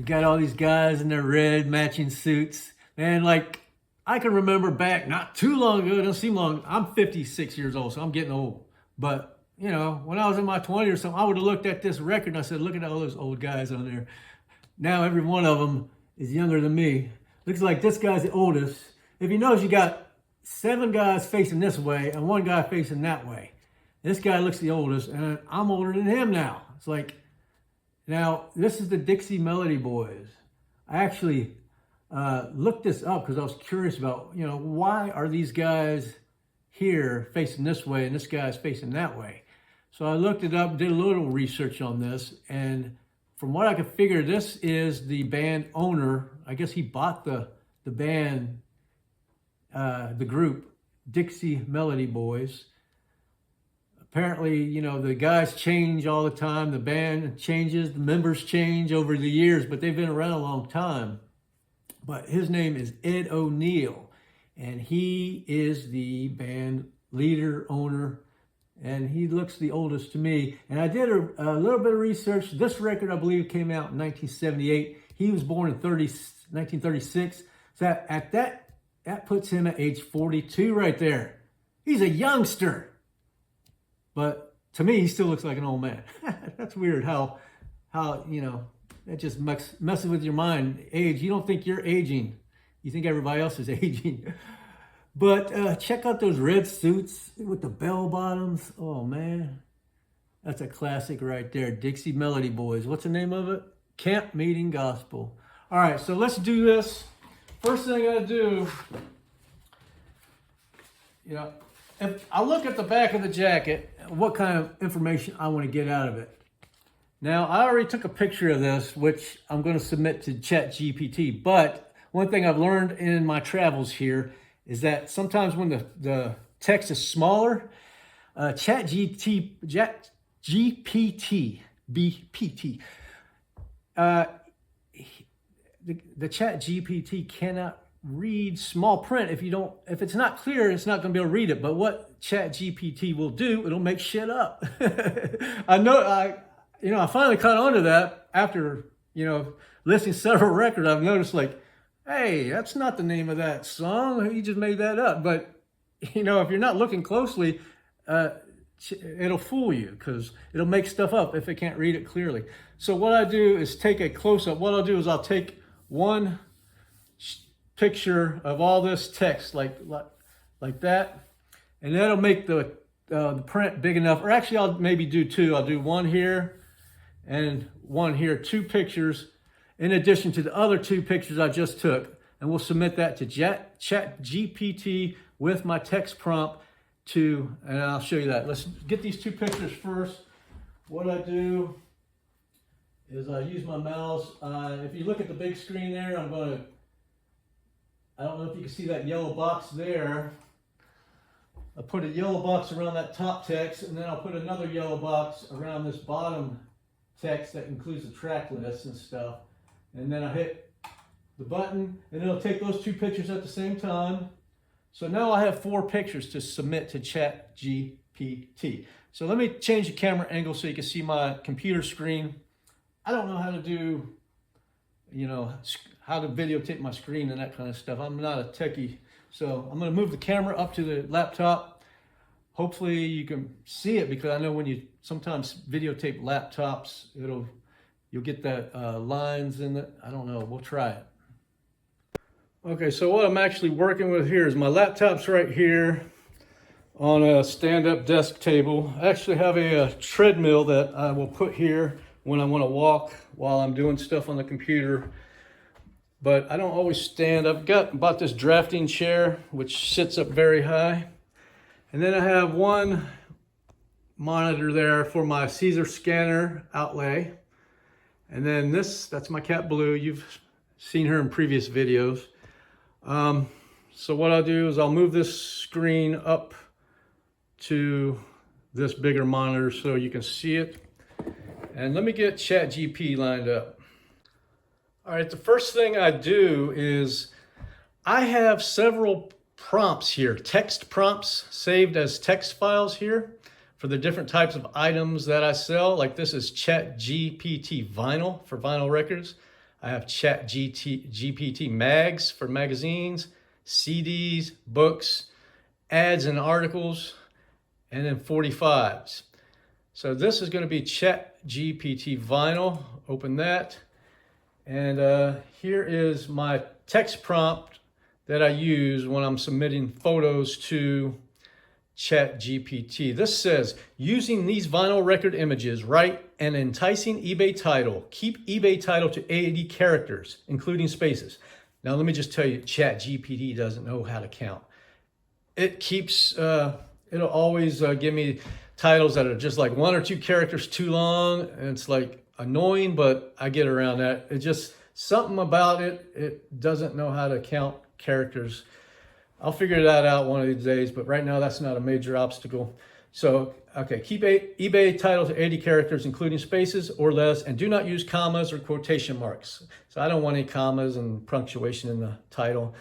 You got all these guys in their red matching suits. Man, like, I can remember back not too long ago, it doesn't seem long, I'm 56 years old, so I'm getting old. But, you know, when I was in my 20s or something, I would have looked at this record and I said, look at all those old guys on there. Now every one of them is younger than me. Looks like this guy's the oldest. If you notice, you got 7 guys facing this way and 1 guy facing that way. This guy looks the oldest, and I'm older than him now. It's like, now, this is the Dixie Melody Boys. I actually looked this up because I was curious about, you know, why are these guys here facing this way and this guy's facing that way? So I looked it up, did a little research on this, and from what I could figure, this is the band owner. I guess he bought the band, the group, Dixie Melody Boys. Apparently, you know, the guys change all the time. The band changes, the members change over the years, but they've been around a long time. But his name is Ed O'Neill, and he is the band leader, owner, and he looks the oldest to me. And I did a little bit of research. This record, I believe, came out in 1978. He was born in 1936. So that puts him at age 42 right there. He's a youngster. But to me, he still looks like an old man. That's weird how you know, that just messes with your mind. Age, you don't think you're aging. You think everybody else is aging. But check out those red suits with the bell bottoms. Oh, man. That's a classic right there. Dixie Melody Boys. What's the name of it? Camp Meeting Gospel. All right, so let's do this. First thing I got to do, you know, if I look at the back of the jacket, what kind of information I want to get out of it. Now, I already took a picture of this, which I'm going to submit to ChatGPT. But one thing I've learned in my travels here is that sometimes when the text is smaller, ChatGPT, BPT, the ChatGPT cannot read small print. If it's not clear, it's not going to be able to read it. But what ChatGPT will do, it'll make shit up. I finally caught on to that after, you know, listening to several records. I've noticed, like, hey, that's not the name of that song. He just made that up. But, you know, if you're not looking closely, it'll fool you because it'll make stuff up if it can't read it clearly. So what I do is take a close-up. What I'll do is I'll take one picture of all this text like that, and that'll make the print big enough. Or actually, I'll maybe do 2. I'll do one here and one here, 2 pictures in addition to the other 2 pictures I just took, and we'll submit that to ChatGPT with my text prompt and I'll show you that. Let's get these 2 pictures first. What I do is I use my mouse. If you look at the big screen there, I don't know if you can see that yellow box there. I put a yellow box around that top text, and then I'll put another yellow box around this bottom text that includes the track list and stuff. And then I hit the button, and it'll take those 2 pictures at the same time. So now I have 4 pictures to submit to ChatGPT. So let me change the camera angle so you can see my computer screen. I don't know how to do, you know, how to videotape my screen and that kind of stuff. I'm not a techie. So I'm going to move the camera up to the laptop. Hopefully you can see it, because I know when you sometimes videotape laptops, you'll get that lines in it. I don't know. We'll try it. Okay, so what I'm actually working with here is my laptop's right here on a stand-up desk table. I actually have a treadmill that I will put here when I want to walk while I'm doing stuff on the computer. But I don't always stand. I've bought this drafting chair, which sits up very high. And then I have one monitor there for my Caesar scanner outlay. And then that's my cat Blue. You've seen her in previous videos. So what I'll do is I'll move this screen up to this bigger monitor so you can see it. And let me get ChatGPT lined up. All right, the first thing I do is I have several prompts here, text prompts saved as text files here for the different types of items that I sell. Like this is ChatGPT vinyl for vinyl records. I have ChatGPT mags for magazines, CDs, books, ads and articles, and then 45s. So this is going to be ChatGPT vinyl. Open that. And here is my text prompt that I use when I'm submitting photos to ChatGPT. This says, using these vinyl record images, write an enticing eBay title. Keep eBay title to 80 characters, including spaces. Now, let me just tell you, ChatGPT doesn't know how to count. It keeps, it'll always give me titles that are just like 1 or 2 characters too long. And it's like annoying, but I get around that. It just, something about it, it doesn't know how to count characters. I'll figure that out one of these days, but right now that's not a major obstacle. So, okay, keep eBay title to 80 characters, including spaces or less, and do not use commas or quotation marks. So I don't want any commas and punctuation in the title.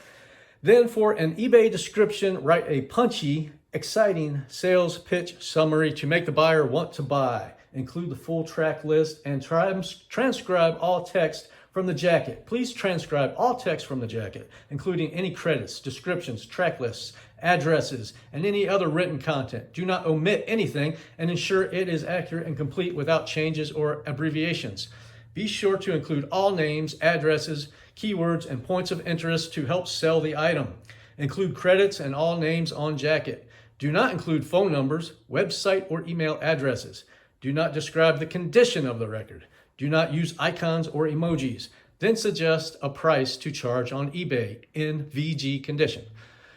Then for an eBay description, write a punchy, exciting sales pitch summary to make the buyer want to buy. Include the full track list and transcribe all text from the jacket. Please transcribe all text from the jacket, including any credits, descriptions, track lists, addresses, and any other written content. Do not omit anything and ensure it is accurate and complete without changes or abbreviations. Be sure to include all names, addresses, keywords, and points of interest to help sell the item. Include credits and all names on jacket. Do not include phone numbers, website, or email addresses. Do not describe the condition of the record. Do not use icons or emojis. Then suggest a price to charge on eBay in VG condition.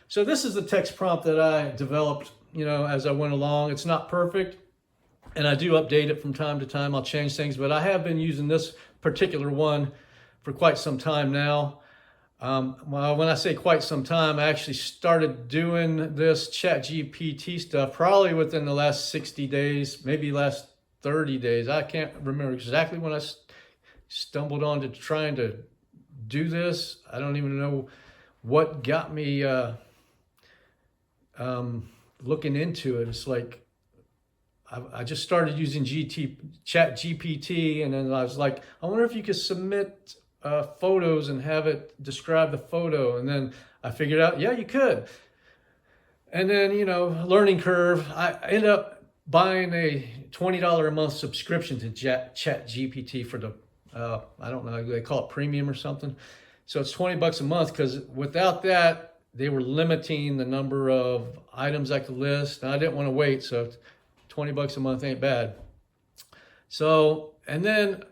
So this is the text prompt that I developed, as I went along. It's not perfect, and I do update it from time to time. I'll change things, but I have been using this particular one for quite some time now. Well, when I say quite some time, I actually started doing this ChatGPT stuff probably within the last 60 days, maybe last 30 days. I can't remember exactly when I stumbled on to trying to do this. I don't even know what got me looking into it. It's like I just started using ChatGPT, and then I was like, I wonder if you could submit photos and have it describe the photo. And then I figured out, yeah, you could. And then, learning curve, I ended up buying a $20 a month subscription to ChatGPT for the, I don't know, they call it premium or something. So it's $20 a month, because without that, they were limiting the number of items I could list. And I didn't want to wait, so $20 a month ain't bad. So, and then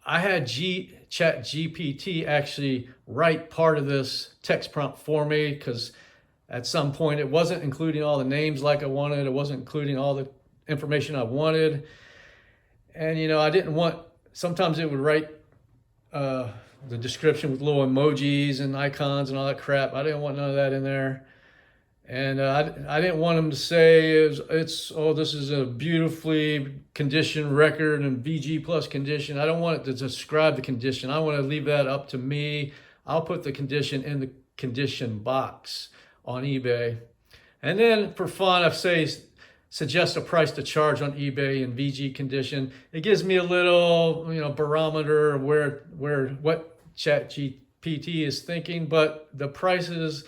I had ChatGPT actually write part of this text prompt for me, because at some point it wasn't including all the names like I wanted. It wasn't including all the information I wanted. And, I didn't want, sometimes it would write the description with little emojis and icons and all that crap. I didn't want none of that in there. And I didn't want them to say this is a beautifully conditioned record and VG plus condition. I don't want it to describe the condition. I want to leave that up to me. I'll put the condition in the condition box on eBay. And then for fun, I suggest a price to charge on eBay in VG condition. It gives me a little, barometer of what ChatGPT is thinking, but the prices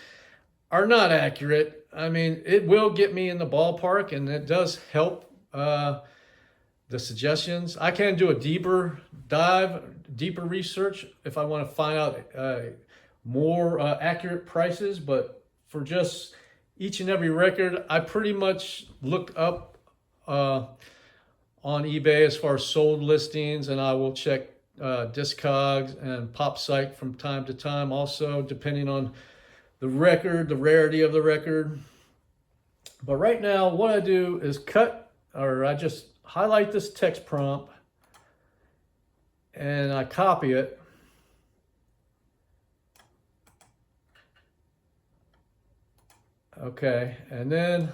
are not accurate. I mean, it will get me in the ballpark, and it does help the suggestions. I can do a deeper research if I want to find out more accurate prices, but for just each and every record, I pretty much look up on eBay as far as sold listings, and I will check Discogs and PopSite from time to time also, depending on the record, the rarity of the record. But right now, what I do is I just highlight this text prompt and I copy it. Okay, and then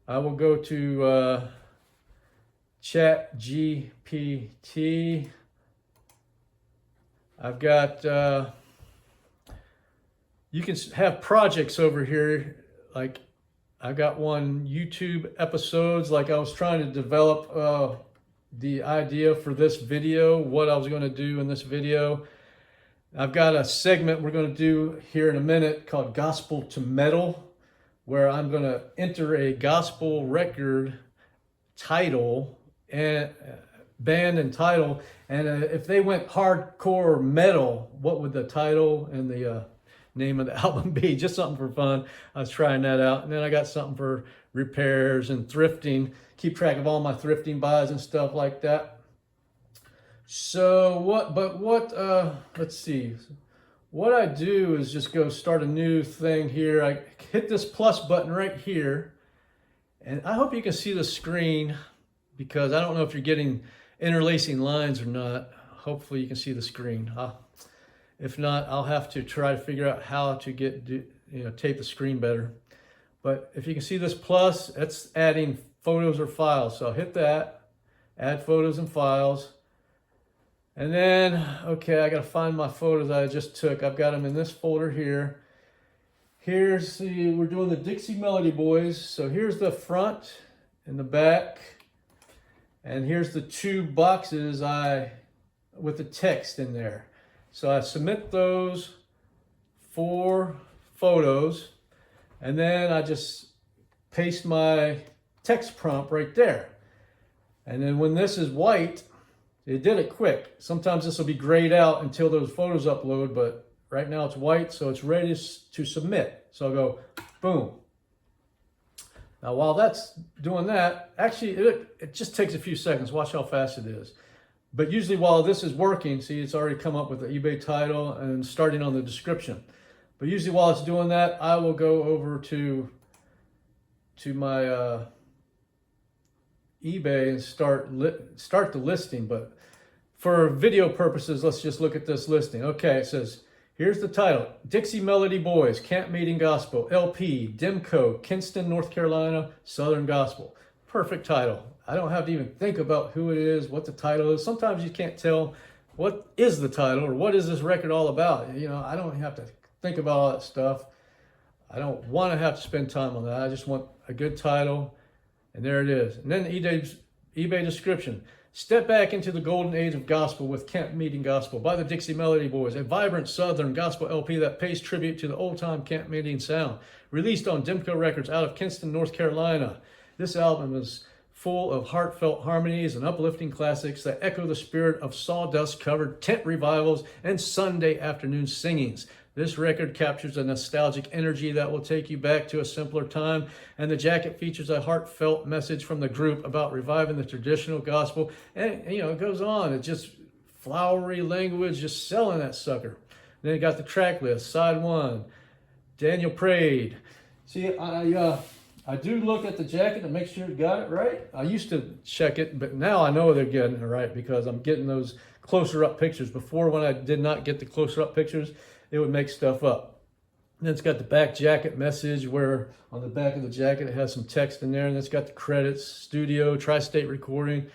I will go to ChatGPT. I've got, you can have projects over here. Like I got one YouTube episodes, like I was trying to develop the idea for this video, what I was going to do in this video. I've got a segment we're going to do here in a minute called Gospel to Metal, where I'm going to enter a gospel record title and band and title, and if they went hardcore metal, what would the title and the name of the album be? Just something for fun. I was trying that out. And then I got something for repairs and thrifting, keep track of all my thrifting buys and stuff like that. So let's see. What I do is just go start a new thing here. I hit this plus button right here, and I hope you can see the screen, because I don't know if you're getting interlacing lines or not. Hopefully you can see the screen. If not, I'll have to try to figure out how to tape the screen better. But if you can see this plus, that's adding photos or files. So I'll hit that, add photos and files. And then, okay, I gotta find my photos I just took. I've got them in this folder here. We're doing the Dixie Melody Boys. So here's the front and the back. And here's the two boxes with the text in there. So I submit those 4 photos, and then I just paste my text prompt right there. And then when this is white, it did it quick. Sometimes this will be grayed out until those photos upload, but right now it's white, so it's ready to submit. So I'll go, boom. Now while that's doing that, actually it just takes a few seconds. Watch how fast it is. But usually while this is working, see, it's already come up with the eBay title and starting on the description. But usually while it's doing that, I will go over to my eBay and start the listing. But for video purposes, let's just look at this listing. Okay, it says, here's the title: Dixie Melody Boys, Camp Meeting Gospel, LP, Demco, Kinston, North Carolina, Southern Gospel. Perfect title. I don't have to even think about who it is, what the title is. Sometimes you can't tell what is the title or what is this record all about. I don't have to think about all that stuff. I don't want to have to spend time on that. I just want a good title, and there it is. And then the eBay description. Step back into the golden age of gospel with Camp Meeting Gospel by the Dixie Melody Boys, a vibrant Southern gospel LP that pays tribute to the old-time camp meeting sound. Released on Demco Records out of Kinston, North Carolina. This album is full of heartfelt harmonies and uplifting classics that echo the spirit of sawdust-covered tent revivals and Sunday afternoon singings. This record captures a nostalgic energy that will take you back to a simpler time, and the jacket features a heartfelt message from the group about reviving the traditional gospel. And it goes on. It's just flowery language, just selling that sucker. Then you got the track list. Side 1, Daniel prayed. See, I do look at the jacket to make sure it got it right. I used to check it, but now I know they're getting it right because I'm getting those closer up pictures. Before, when I did not get the closer up pictures, it would make stuff up. And then it's got the back jacket message, where on the back of the jacket it has some text in there, and it's got the credits: studio, tri-state recording,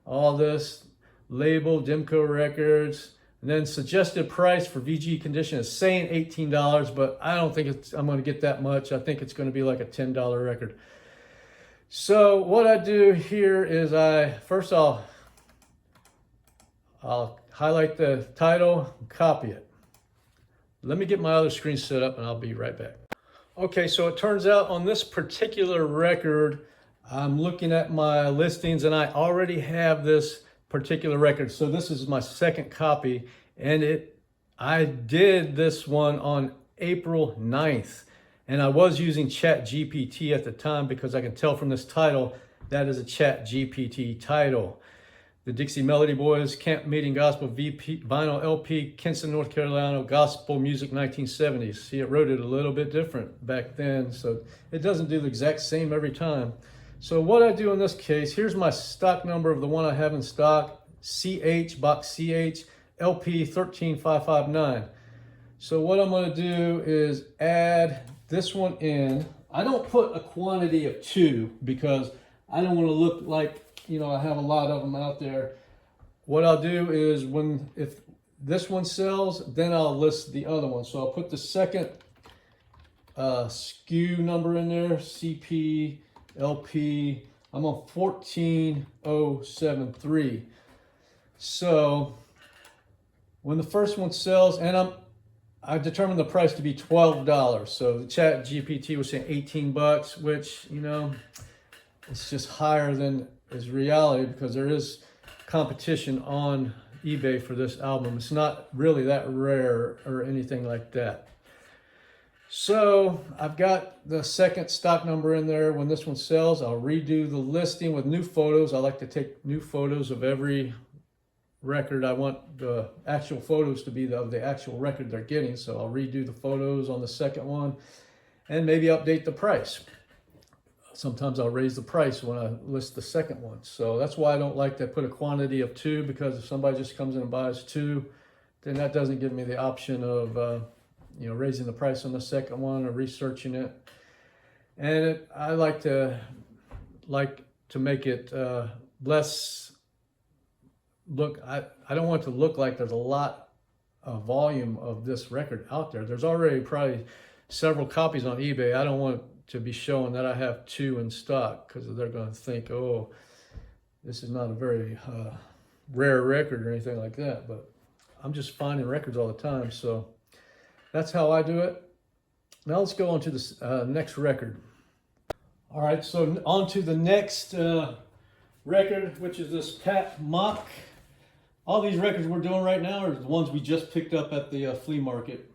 all this, label, Demco Records. And then suggested price for VG condition is saying $18, but I don't think I'm going to get that much. I think it's going to be like a $10 record. So what I do here is first I'll highlight the title, copy it. Let me get my other screen set up and I'll be right back. Okay, so it turns out on this particular record, I'm looking at my listings and I already have this particular record. So this is my second copy, and I did this one on April 9th, and I was using ChatGPT at the time because I can tell from this title that is a ChatGPT title. The Dixie Melody Boys, Camp Meeting Gospel Vinyl LP, Kinston, North Carolina, Gospel Music 1970s. See, it wrote it a little bit different back then, so it doesn't do the exact same every time. So what I do in this case, here's my stock number of the one I have in stock, CH, box CH, LP 13559. So what I'm going to do is add this one in. I don't put a quantity of 2 because I don't want to look like, I have a lot of them out there. What I'll do is if this one sells, then I'll list the other one. So I'll put the second SKU number in there, CP, LP. I'm on 14,073. So when the first one sells, and I determined the price to be $12. So the ChatGPT was saying 18 bucks, which, you know, it's just higher than is reality because there is competition on eBay for this album. It's not really that rare or anything like that. So I've got the second stock number in there. When this one sells, I'll redo the listing with new photos. I like to take new photos of every record. I want the actual photos to be of the actual record they're getting. So I'll redo the photos on the second one and maybe update the price. Sometimes I'll raise the price when I list the second one. So that's why I don't like to put a quantity of 2, because if somebody just comes in and buys 2, then that doesn't give me the option of raising the price on the second one or researching it. And I like to make it less look. I don't want it to look like there's a lot of volume of this record out there. There's already probably several copies on eBay. I don't want to be showing that I have 2 in stock, because they're going to think, oh, this is not a very rare record or anything like that. But I'm just finding records all the time, so that's how I do it. Now let's go on to the next record. All right, so on to the next record, which is this Pat Mock. All these records we're doing right now are the ones we just picked up at the flea market.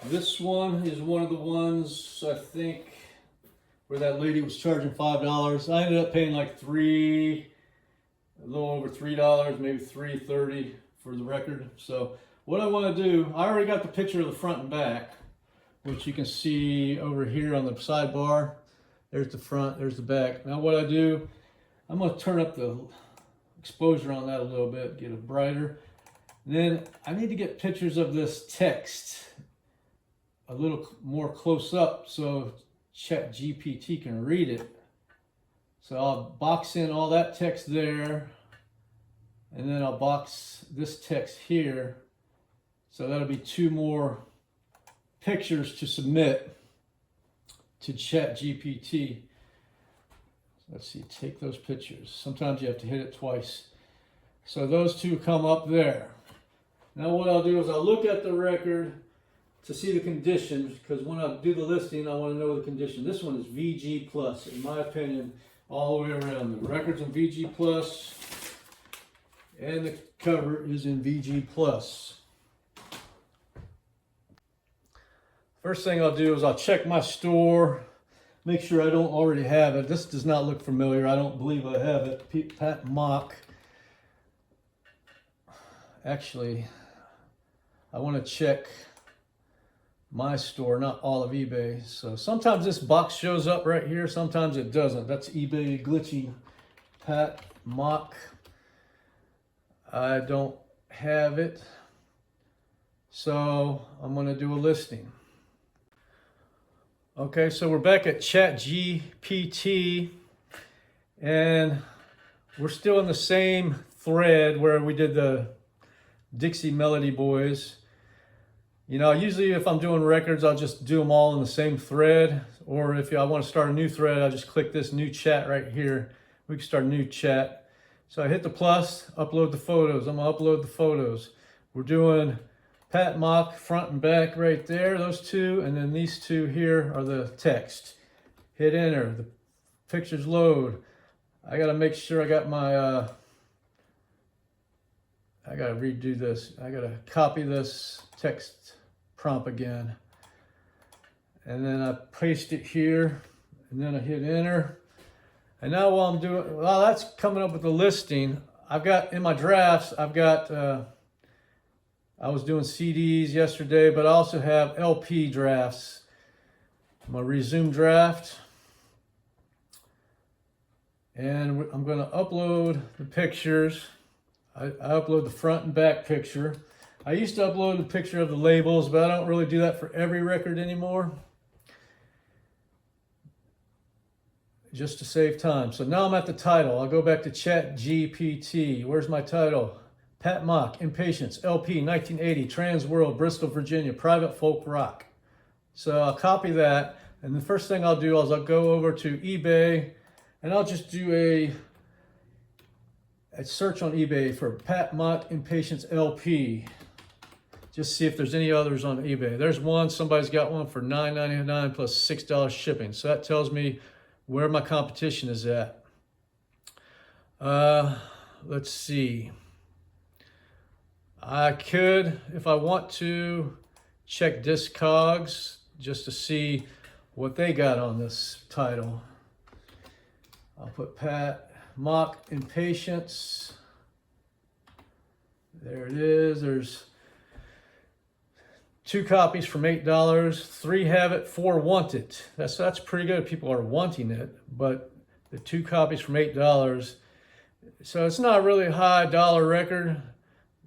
This one is one of the ones, I think, where that lady was charging $5. I ended up paying like a little over $3, maybe $3.30 for the record. So what I want to do, I already got the picture of the front and back, which you can see over here on the sidebar. There's the front, there's the back. Now what I do, I'm going to turn up the exposure on that a little bit, get it brighter. Then I need to get pictures of this text a little more close up so ChatGPT can read it. So I'll box in all that text there, and then I'll box this text here. So that'll be 2 more pictures to submit to ChatGPT. Let's see, take those pictures. Sometimes you have to hit it twice. So those 2 come up there. Now what I'll do is I'll look at the record to see the conditions, because when I do the listing, I want to know the condition. This one is VG plus, in my opinion, all the way around. The record's in VG plus, and the cover is in VG plus. First thing I'll do is I'll check my store, make sure I don't already have it. This does not look familiar. I don't believe I have it. Pat Mock. Actually, I want to check my store, not all of eBay. So sometimes this box shows up right here, sometimes it doesn't. That's eBay glitching. Pat Mock. I don't have it, so I'm going to do a listing. Okay, so we're back at ChatGPT, and we're still in the same thread where we did the Dixie Melody Boys. You know, usually if I'm doing records, I'll just do them all in the same thread. Or if I want to start a new thread, I'll just click this new chat right here. We can start a new chat. So I hit the plus, upload the photos. I'm going to upload the photos. We're doing Pat Mock front and back right there, those 2. And then these 2 here are the text. Hit enter. The pictures load. I got to make sure I got my... I got to redo this. I got to copy this text prompt again. And then I paste it here, and then I hit enter. And now while I'm doing, well, that's coming up with the listing. I've got in my drafts, I've got, I was doing CDs yesterday, but I also have LP drafts. My resume draft. And I'm going to upload the pictures. I upload the front and back picture. I used to upload a picture of the labels, but I don't really do that for every record anymore, just to save time. So now I'm at the title. I'll go back to ChatGPT. Where's my title? Pat Mock, Impatience, LP, 1980, Trans World, Bristol, Virginia, Private Folk Rock. So I'll copy that, and the first thing I'll do is I'll go over to eBay, And I'll just do a search on eBay for Pat Mott Impatience LP. Just see if there's any others on eBay. There's one, somebody's got one for $9.99 plus $6 shipping. So that tells me where my competition is at. Let's see. I could, if I want to, check Discogs just to see what they got on this title. I'll put Pat Mott Impatience. There it is. There's 2 copies from $8. 3 have it, 4 want it. That's pretty good. People are wanting it, but the 2 copies from $8. So it's not really a high dollar record.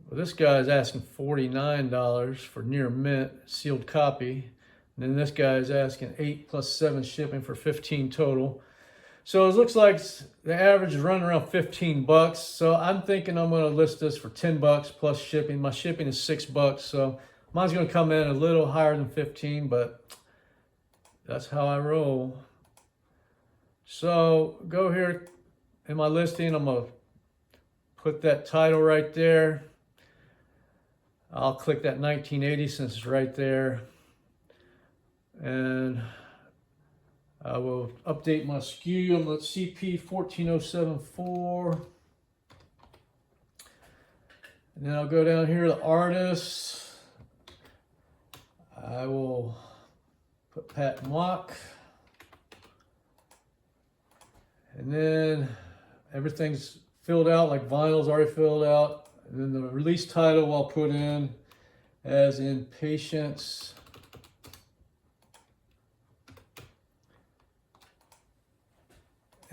Well, this guy is asking $49 for near mint sealed copy. And then this guy is asking $8 plus 7 shipping for $15 total. So it looks like the average is running around $15. So I'm thinking I'm going to list this for $10 plus shipping. My shipping is $6, so mine's going to come in a little higher than 15, but that's how I roll. So go here in my listing. I'm going to put that title right there. I'll click that 1980 since it's right there. And I will update my SKU. I'm at CP 14074. And then I'll go down here to artists. I will put Pat Mott. And then everything's filled out, like vinyl's already filled out. And then the release title I'll put in as Impatience.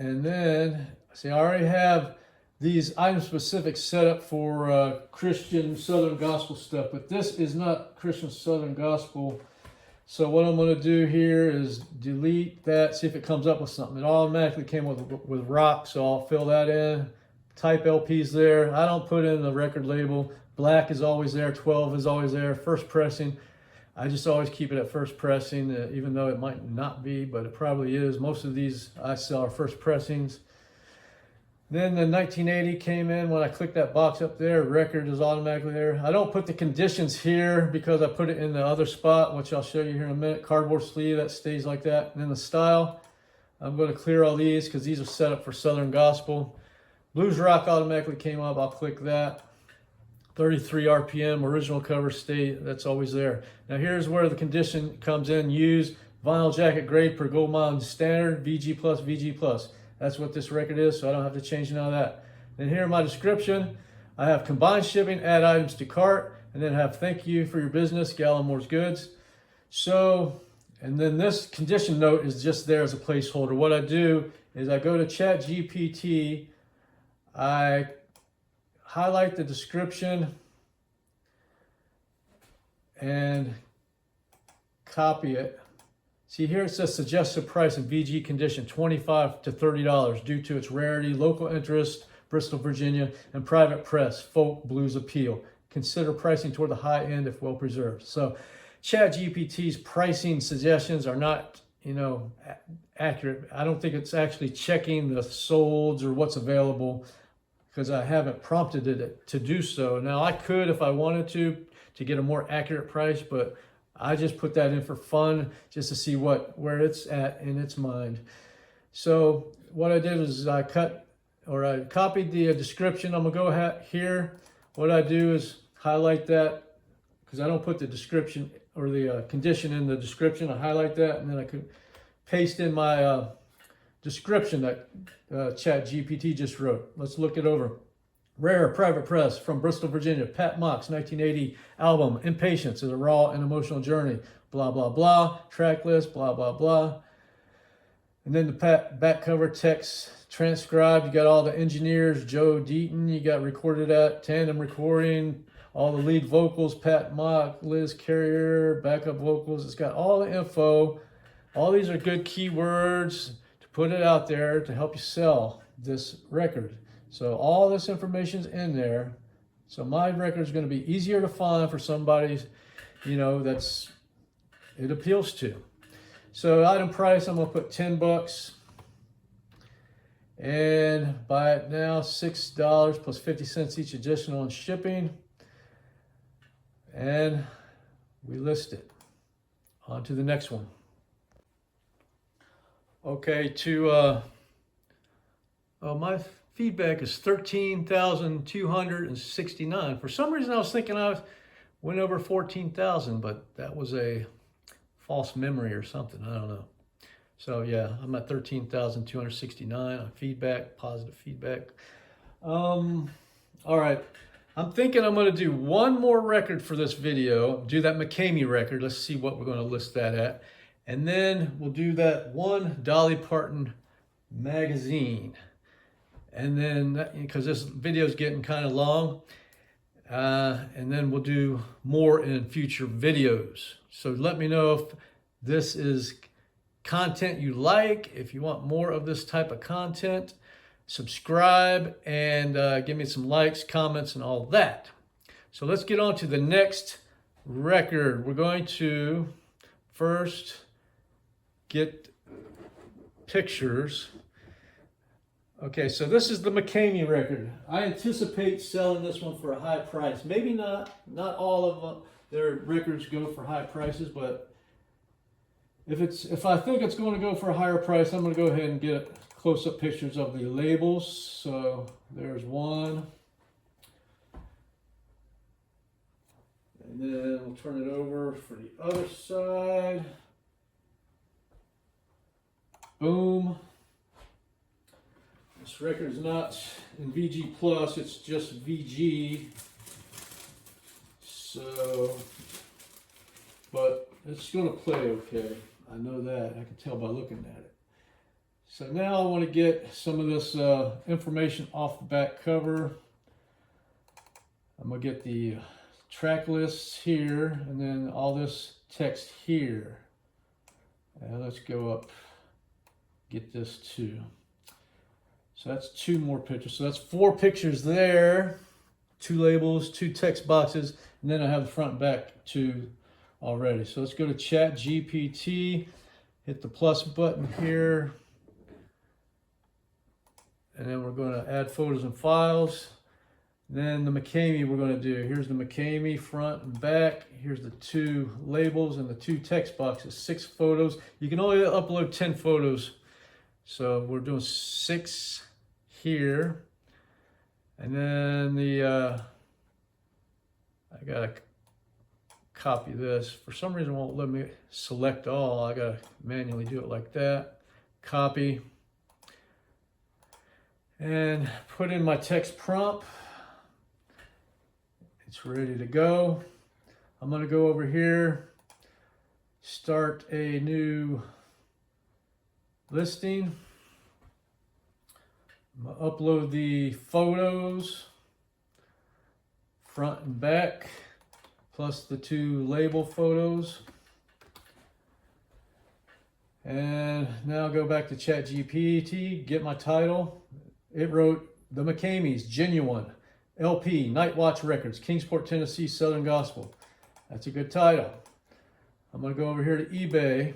And then, see, I already have these item specific set up for Christian Southern Gospel stuff, but this is not Christian Southern Gospel. So what I'm going to do here is delete that, see if it comes up with something. It automatically came with rock, so I'll fill that in. Type LPs there. I don't put in the record label. Black is always there. 12 is always there. First pressing. I just always keep it at first pressing, even though it might not be, but it probably is. Most of these I sell are first pressings. Then the 1980 came in. When I click that box up there, record is automatically there. I don't put the conditions here because I put it in the other spot, which I'll show you here in a minute. Cardboard sleeve, that stays like that. And then the style, I'm going to clear all these because these are set up for Southern Gospel. Blues Rock automatically came up. I'll click that. 33 RPM, original cover state, that's always there. Now here's where the condition comes in. Use vinyl jacket grade per Gold Mine standard, VG plus, VG plus. That's what this record is, so I don't have to change none of that. Then here in my description, I have combined shipping, add items to cart, and then have thank you for your business, Gallimores Goods. So, and then this condition note is just there as a placeholder. What I do is I go to ChatGPT, I highlight the description and copy it. See here it says suggested price and VG condition $25 to $30 due to its rarity, local interest, Bristol, Virginia, and private press, folk blues appeal. Consider pricing toward the high end if well preserved. So ChatGPT's pricing suggestions are not, accurate. I don't think it's actually checking the solds or what's available, because I haven't prompted it to do so. Now I could if I wanted to get a more accurate price, but I just put that in for fun just to see where it's at in its mind. So what I did is I copied the description. I'm gonna go here. What I do is highlight that because I don't put the description or the condition in the description. I highlight that and then I could paste in my description that ChatGPT just wrote. Let's look it over. Rare private press from Bristol, Virginia. Pat Mott's 1980 album, Impatience is a raw and emotional journey. Blah, blah, blah. Track list, blah, blah, blah. And then the back cover text transcribed. You got all the engineers, Joe Deaton. You got recorded at Tandem Recording. All the lead vocals, Pat Mott, Liz Carrier, backup vocals. It's got all the info. All these are good keywords to put it out there to help you sell this record. So all this information's in there. So my record is going to be easier to find for somebody, it appeals to. So item price, I'm going to put $10. And buy it now, $6 plus 50 cents each additional on shipping. And we list it. On to the next one. Okay, my feedback is 13,269. For some reason I was thinking I went over 14,000, but that was a false memory or something, I don't know. So yeah, I'm at 13,269 on feedback, positive feedback. All right, I'm thinking I'm gonna do one more record for this video, do that McCamey record. Let's see what we're gonna list that at. And then we'll do that one Dolly Parton magazine. And then, because this video is getting kind of long, and then we'll do more in future videos. So let me know if this is content you like, if you want more of this type of content. Subscribe and give me some likes, comments, and all that. So let's get on to the next record. We're going to first get pictures. Okay, so this is the McCamey record. I anticipate selling this one for a high price. Maybe not all of their records go for high prices, but if I think it's going to go for a higher price, I'm going to go ahead and get close-up pictures of the labels. So there's one. And then we'll turn it over for the other side. Boom. This record is not in VG Plus, it's just VG. So, but it's going to play okay. I know that. I can tell by looking at it. So now I want to get some of this information off the back cover. I'm going to get the track lists here and then all this text here. Let's go up, get this too. So that's two more pictures. So that's 4 pictures there, 2 labels, 2 text boxes, and then I have the front and back 2 already. So let's go to ChatGPT, hit the plus button here, and then we're going to add photos and files. Then the McCamey we're going to do. Here's the McCamey front and back. Here's the 2 labels and the 2 text boxes, 6 photos. You can only upload 10 photos. So we're doing 6 here. And then I gotta copy this. For some reason it won't let me select all. I gotta manually do it like that. Copy. And put in my text prompt. It's ready to go. I'm gonna go over here, start a new listing. I'm gonna upload the photos, front and back, plus the 2 label photos. And now I'll go back to ChatGPT, get my title. It wrote The McCameys, Genuine, LP, Night Watch Records, Kingsport, Tennessee, Southern Gospel. That's a good title. I'm gonna go over here to eBay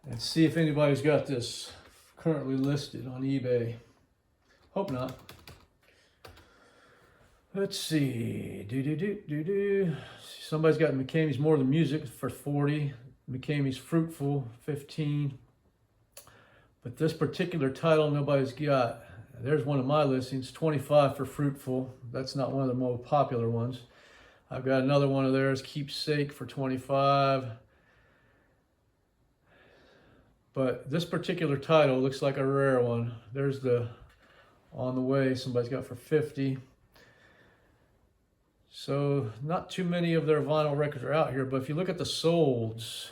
and see if anybody's got this currently listed on eBay. Hope not. Let's see. Somebody's got McCamey's More Than Music for 40. McCamey's Fruitful, 15. But this particular title nobody's got. There's one of my listings, 25 for Fruitful. That's not one of the more popular ones. I've got another one of theirs, Keepsake, for 25. But this particular title looks like a rare one. There's the On the Way somebody's got for 50. So not too many of their vinyl records are out here, but if you look at the solds,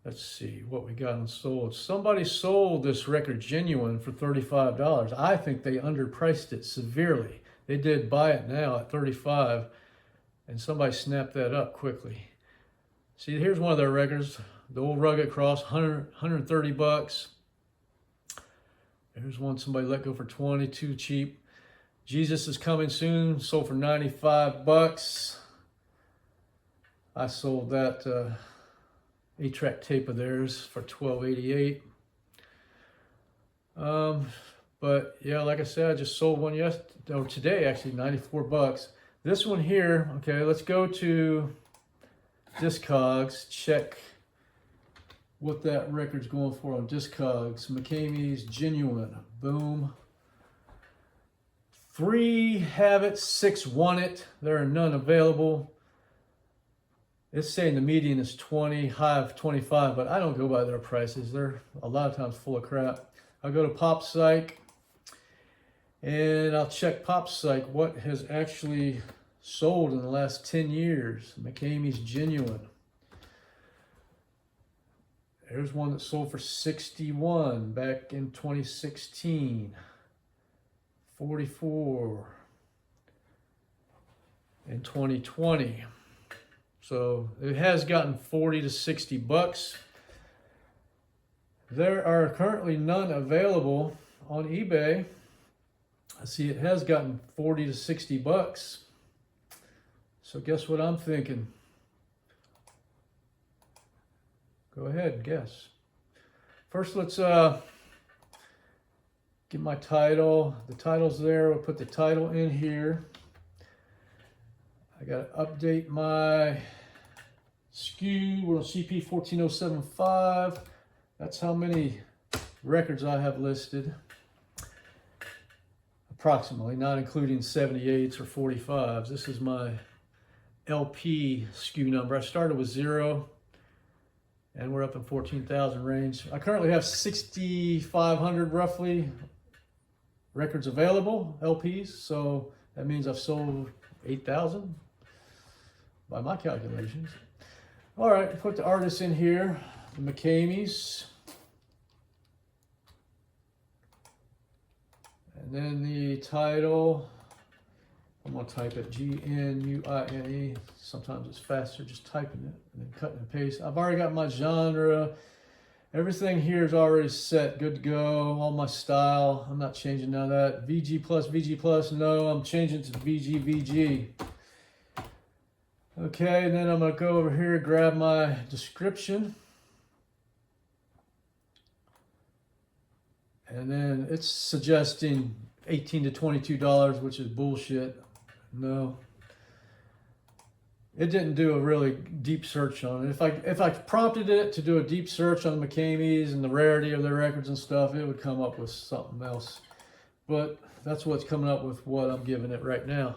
let's see what we got on sold. Somebody sold this record Genuine for $35. I think they underpriced it severely. They did buy it now at $35, and somebody snapped that up quickly. See, here's one of their records, the old Rugged Cross, 130 bucks. There's one somebody let go for 20, too cheap. Jesus Is Coming Soon, sold for 95 bucks. I sold that 8-track tape of theirs for $12.88. But yeah, like I said, I just sold one yesterday, or today actually, 94 bucks. This one here, okay, let's go to Discogs, check what that record's going for on Discogs. McCamey's Genuine, boom. 3 have it, 6 want it. There are none available. It's saying the median is 20, high of 25, but I don't go by their prices. They're a lot of times full of crap. I'll go to Pop Psych and I'll check Pop Psych what has actually sold in the last 10 years. McCamey's Genuine. There's one that sold for 61 back in 2016. 44 in 2020. So it has gotten 40 to 60 bucks. There are currently none available on eBay. I see it has gotten 40 to 60 bucks. So guess what I'm thinking? Go ahead and guess. First, let's get my title. The title's there. We'll put the title in here. I got to update my SKU. We're on CP 14075. That's how many records I have listed. Approximately, not including 78s or 45s. This is my LP SKU number. I started with 0. And we're up in 14,000 range. I currently have 6,500 roughly records available, LPs. So that means I've sold 8,000 by my calculations. All right, put the artists in here, the McCameys. And then the title, I'm gonna type it G-N-U-I-N-E. Sometimes it's faster just typing it and then cutting and paste. I've already got my genre. Everything here is already set, good to go. All my style, I'm not changing none of that. VG plus, no, I'm changing to VG. Okay, and then I'm gonna go over here, grab my description. And then it's suggesting $18 to $22, which is bullshit. No, it didn't do a really deep search on it. If I prompted it to do a deep search on the McCameys and the rarity of their records and stuff, it would come up with something else. But that's what's coming up with what I'm giving it right now.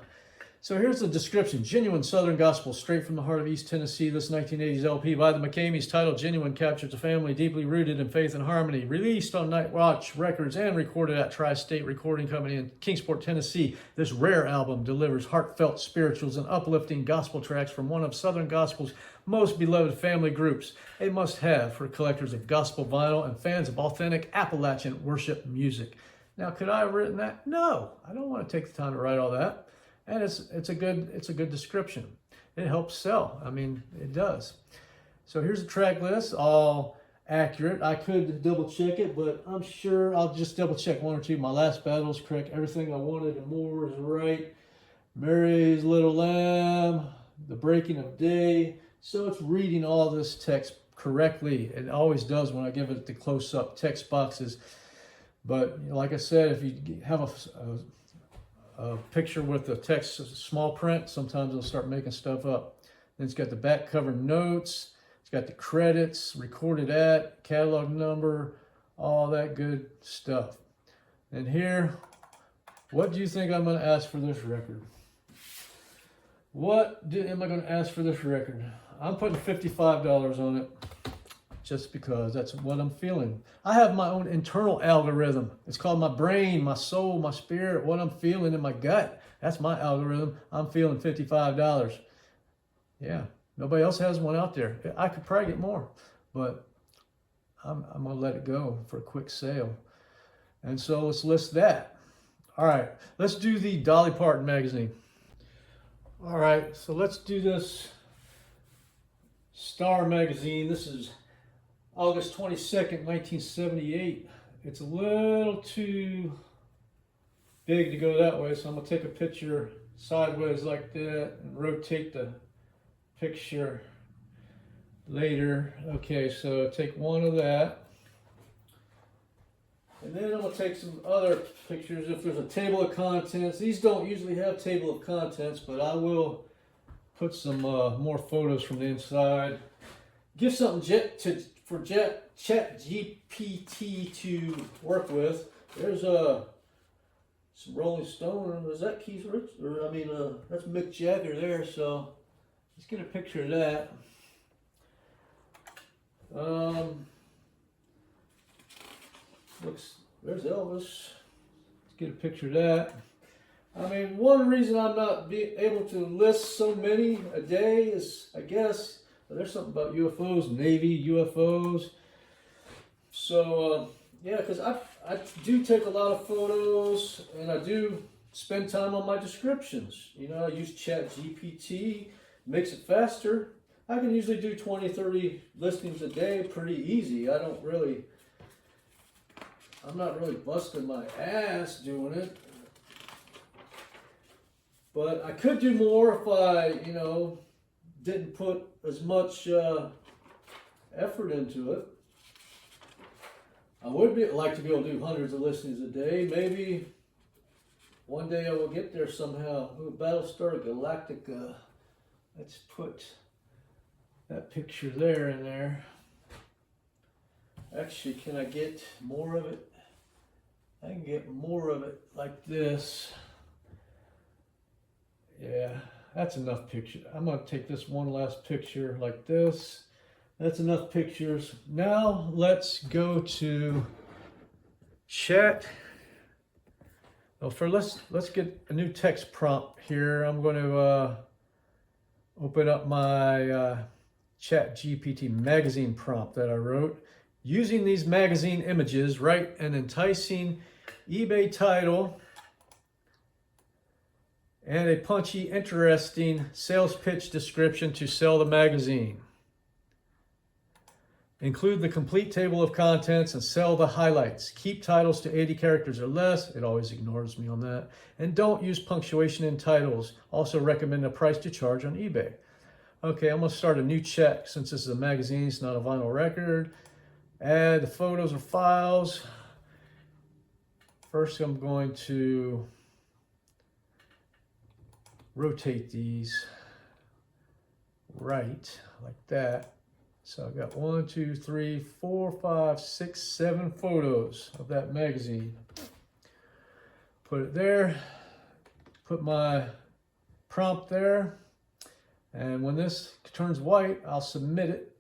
So here's the description. Genuine Southern Gospel, straight from the heart of East Tennessee. This 1980s LP by the McCameys, titled Genuine, captures a family deeply rooted in faith and harmony. Released on Night Watch Records and recorded at Tri-State Recording Company in Kingsport, Tennessee. This rare album delivers heartfelt spirituals and uplifting gospel tracks from one of Southern Gospel's most beloved family groups. A must-have for collectors of gospel vinyl and fans of authentic Appalachian worship music. Now, could I have written that? No, I don't want to take the time to write all that. And it's a good description. It helps sell. I mean, it does. So here's the track list, all accurate. I could double check it, but I'm sure I'll just double check one or two. My Last Battle is correct. Everything I Wanted and More is right. Mary's Little Lamb, The Breaking of Day. So it's reading all this text correctly. It always does when I give it the close-up text boxes. But like I said, if you have a picture with the text small print, sometimes it'll start making stuff up. Then it's got the back cover notes, it's got the credits, recorded at, catalog number, all that good stuff. And here, what do you think I'm going to ask for this record? Am I going to ask for this record? I'm putting $55 on it. Just because that's what I'm feeling. I have my own internal algorithm. It's called my brain, my soul, my spirit, what I'm feeling in my gut. That's my algorithm. I'm feeling $55. Yeah, nobody else has one out there. I could probably get more, but I'm gonna let it go for a quick sale. And so let's list that. All right, let's do the Dolly Parton magazine. All right, so let's do this Star magazine. This is August 22nd, 1978. It's a little too big to go that way, so I'm going to take a picture sideways like that and rotate the picture later. Okay, so take one of that. And then I'm gonna take some other pictures. If there's a table of contents, these don't usually have table of contents, but I will put some more photos from the inside. Give something for ChatGPT to work with. There's some Rolling Stone. Is that Keith Rich? Or I mean, that's Mick Jagger there. So let's get a picture of that. There's Elvis. Let's get a picture of that. I mean, one reason I'm not able to list so many a day is, I guess, there's something about UFOs, Navy UFOs. So, yeah, because I do take a lot of photos, and I do spend time on my descriptions. You know, I use ChatGPT, makes it faster. I can usually do 20, 30 listings a day pretty easy. I'm not really busting my ass doing it. But I could do more if I, you know, didn't put as much effort into it. I would like to be able to do hundreds of listings a day. Maybe one day I will get there somehow. Ooh, Battlestar Galactica. Let's put that picture there in there. Actually, can I get more of it? I can get more of it like this. Yeah, that's enough picture. I'm going to take this one last picture like this. That's enough pictures. Now let's go to chat. Well, let's get a new text prompt here. I'm going to open up my ChatGPT magazine prompt that I wrote. Using these magazine images, write an enticing eBay title and a punchy, interesting sales pitch description to sell the magazine. Include the complete table of contents and sell the highlights. Keep titles to 80 characters or less. It always ignores me on that. And don't use punctuation in titles. Also recommend a price to charge on eBay. Okay, I'm going to start a new check since this is a magazine, it's not a vinyl record. Add the photos or files. First, I'm going to rotate these right like that. So I've got 1, 2, 3, 4, 5, 6, 7 photos of that magazine. Put it there. Put my prompt there. And when this turns white, I'll submit it.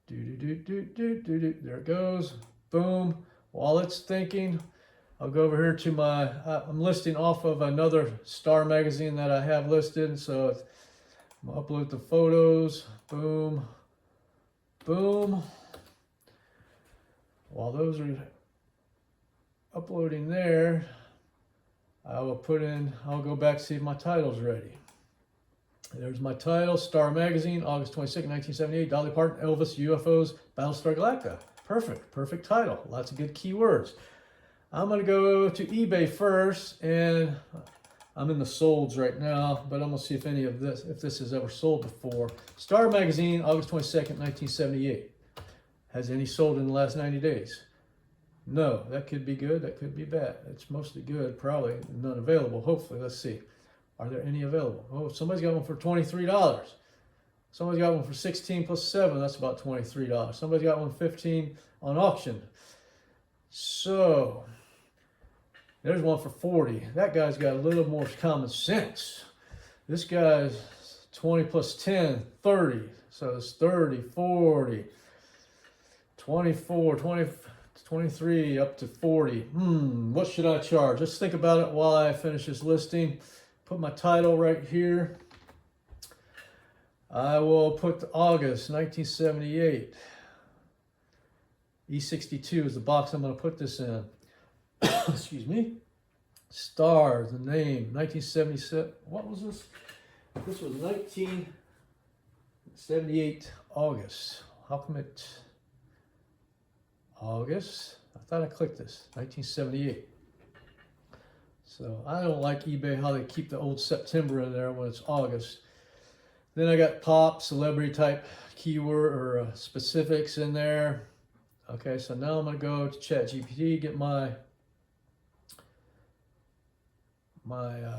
There it goes. Boom. While it's thinking, I'll go over here to my, I'm listing off of another Star magazine that I have listed. So I'm going to upload the photos. Boom. Boom. While those are uploading there, I'll go back to see if my title's ready. There's my title, Star Magazine, August 22nd, 1978, Dolly Parton, Elvis, UFOs, Battlestar Galactica. Perfect title. Lots of good keywords. I'm going to go to eBay first, and I'm in the solds right now, but I'm going to see if this has ever sold before. Star Magazine, August 22nd, 1978. Has any sold in the last 90 days? No. That could be good. That could be bad. It's mostly good, probably. None available, hopefully. Let's see. Are there any available? Oh, somebody's got one for $23. Somebody's got one for 16 plus 7. That's about $23. Somebody's got one 15 on auction. So there's one for 40. That guy's got a little more common sense. This guy's 20 plus 10, 30. So it's 30, 40, 24, 20, 23, up to 40. What should I charge? Let's think about it while I finish this listing. Put my title right here. I will put August 1978. E62 is the box I'm going to put this in. Excuse me. Star, the name, 1977. What was this? This was 1978 August. How come it? August? I thought I clicked this. 1978. So I don't like eBay how they keep the old September in there when it's August. Then I got pop, celebrity type keyword or specifics in there. Okay, so now I'm going to go to ChatGPT, get my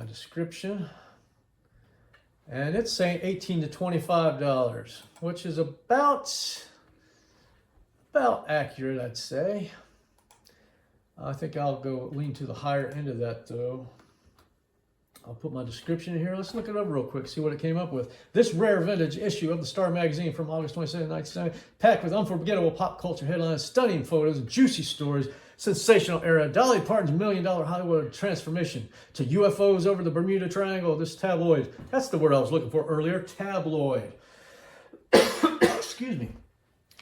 description, and it's saying $18 to $25, which is about accurate, I'd say. I think I'll go lean to the higher end of that though. I'll put my description in here. Let's look it over real quick, see what it came up with. This rare vintage issue of the Star magazine from August 27, 1970, packed with unforgettable pop culture headlines, stunning photos, juicy stories, sensational era, Dolly Parton's $1 million Hollywood transformation to UFOs over the Bermuda Triangle. This tabloid, that's the word I was looking for earlier, tabloid. Excuse me.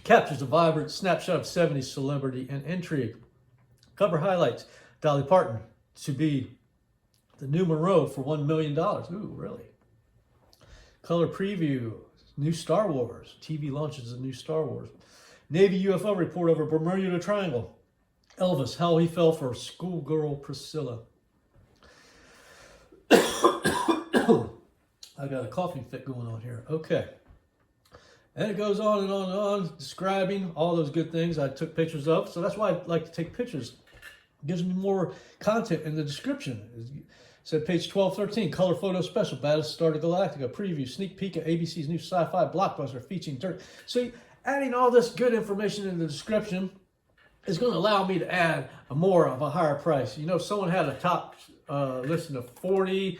Captures a vibrant snapshot of 70s celebrity and intrigue. Cover highlights, Dolly Parton to be the new Monroe for $1 million. Ooh, really? Color preview, new Star Wars. TV launches a new Star Wars. Navy UFO report over Bermuda Triangle. Elvis, how he fell for schoolgirl Priscilla. I got a coughing fit going on here. Okay. And it goes on and on and on, describing all those good things I took pictures of. So that's why I like to take pictures. It gives me more content in the description. It said page 1213, color photo special, Battlestar Galactica, preview, sneak peek at ABC's new sci-fi blockbuster featuring dirt. So adding all this good information in the description is going to allow me to add more of a higher price. You know, someone had a top listing of 40,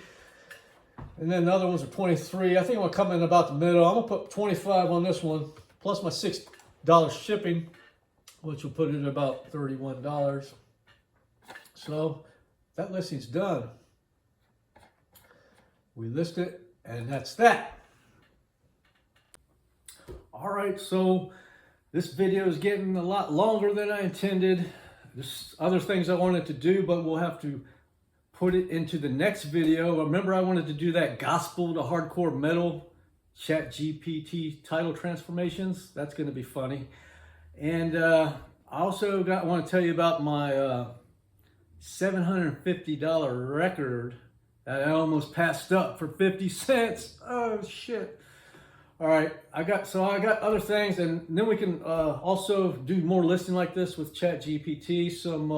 and then the other ones are 23. I think I'm going to come in about the middle. I'm going to put 25 on this one, plus my $6 shipping, which will put it at about $31. So that listing's done. We list it, and that's that. All right, so this video is getting a lot longer than I intended. There's other things I wanted to do, but we'll have to put it into the next video. Remember, I wanted to do that gospel to hardcore metal ChatGPT title transformations. That's going to be funny. And I also want to tell you about my $750 record that I almost passed up for 50 cents. Oh shit. All right, I got other things, and then we can also do more listing like this with ChatGPT. Some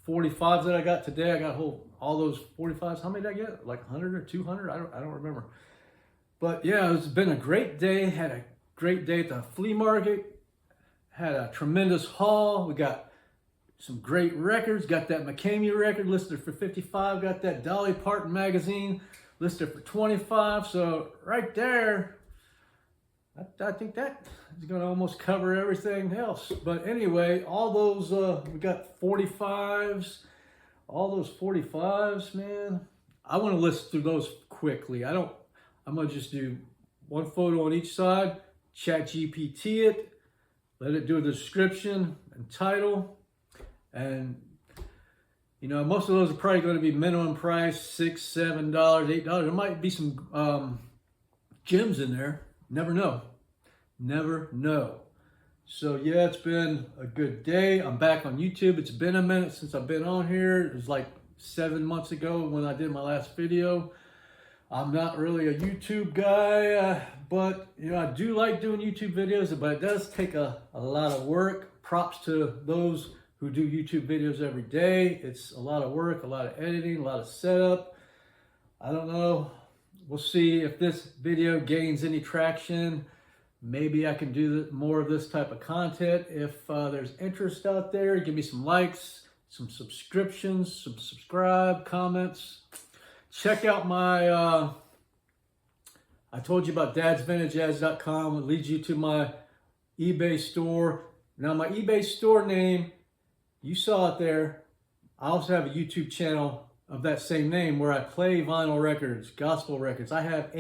45s that I got today. I got all those 45s. How many did I get? Like 100 or 200? I don't remember. But yeah, it's been a great day. Had a great day at the flea market. Had a tremendous haul. We got some great records. Got that McCamey record listed for 55. Got that Dolly Parton magazine listed for 25. So right there, I think that is going to almost cover everything else. But anyway, all those, we got 45s. All those 45s, man. I want to list through those quickly. I'm going to just do one photo on each side, ChatGPT it, let it do a description and title. And, you know, most of those are probably going to be minimum price, $6, $7, $8. There might be some gems in there. Never know. Never know. So, yeah, it's been a good day. I'm back on YouTube. It's been a minute since I've been on here. It was like 7 months ago when I did my last video. I'm not really a YouTube guy, but, you know, I do like doing YouTube videos, but it does take a lot of work. Props to those who do YouTube videos every day. It's a lot of work, a lot of editing, a lot of setup. I don't know. We'll see if this video gains any traction. Maybe I can do more of this type of content. If there's interest out there, give me some likes, some subscriptions, some subscribe, comments. Check out my, I told you about dadsvintagejazz.com. It leads you to my eBay store. Now my eBay store name, you saw it there. I also have a YouTube channel of that same name where I play vinyl records, gospel records. I have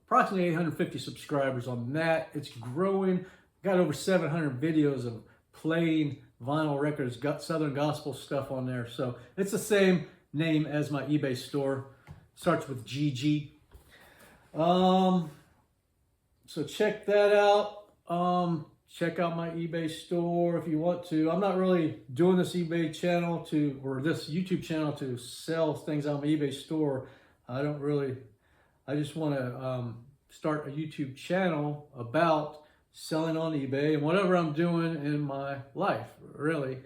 approximately 850 subscribers on that. It's growing. Got over 700 videos of playing vinyl records, got Southern gospel stuff on there. So it's the same name as my eBay store. Starts with GG. So check that out. Check out my eBay store if you want to. I'm not really doing this eBay channel or this YouTube channel to sell things on my eBay store. I just want to start a YouTube channel about selling on eBay, and whatever I'm doing in my life, really.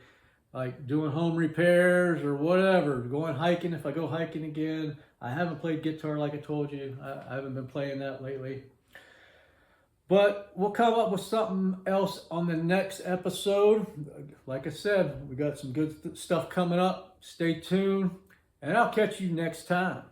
Like doing home repairs or whatever, going hiking if I go hiking again. I haven't played guitar like I told you. I haven't been playing that lately. But we'll come up with something else on the next episode. Like I said, we got some good stuff coming up. Stay tuned, and I'll catch you next time.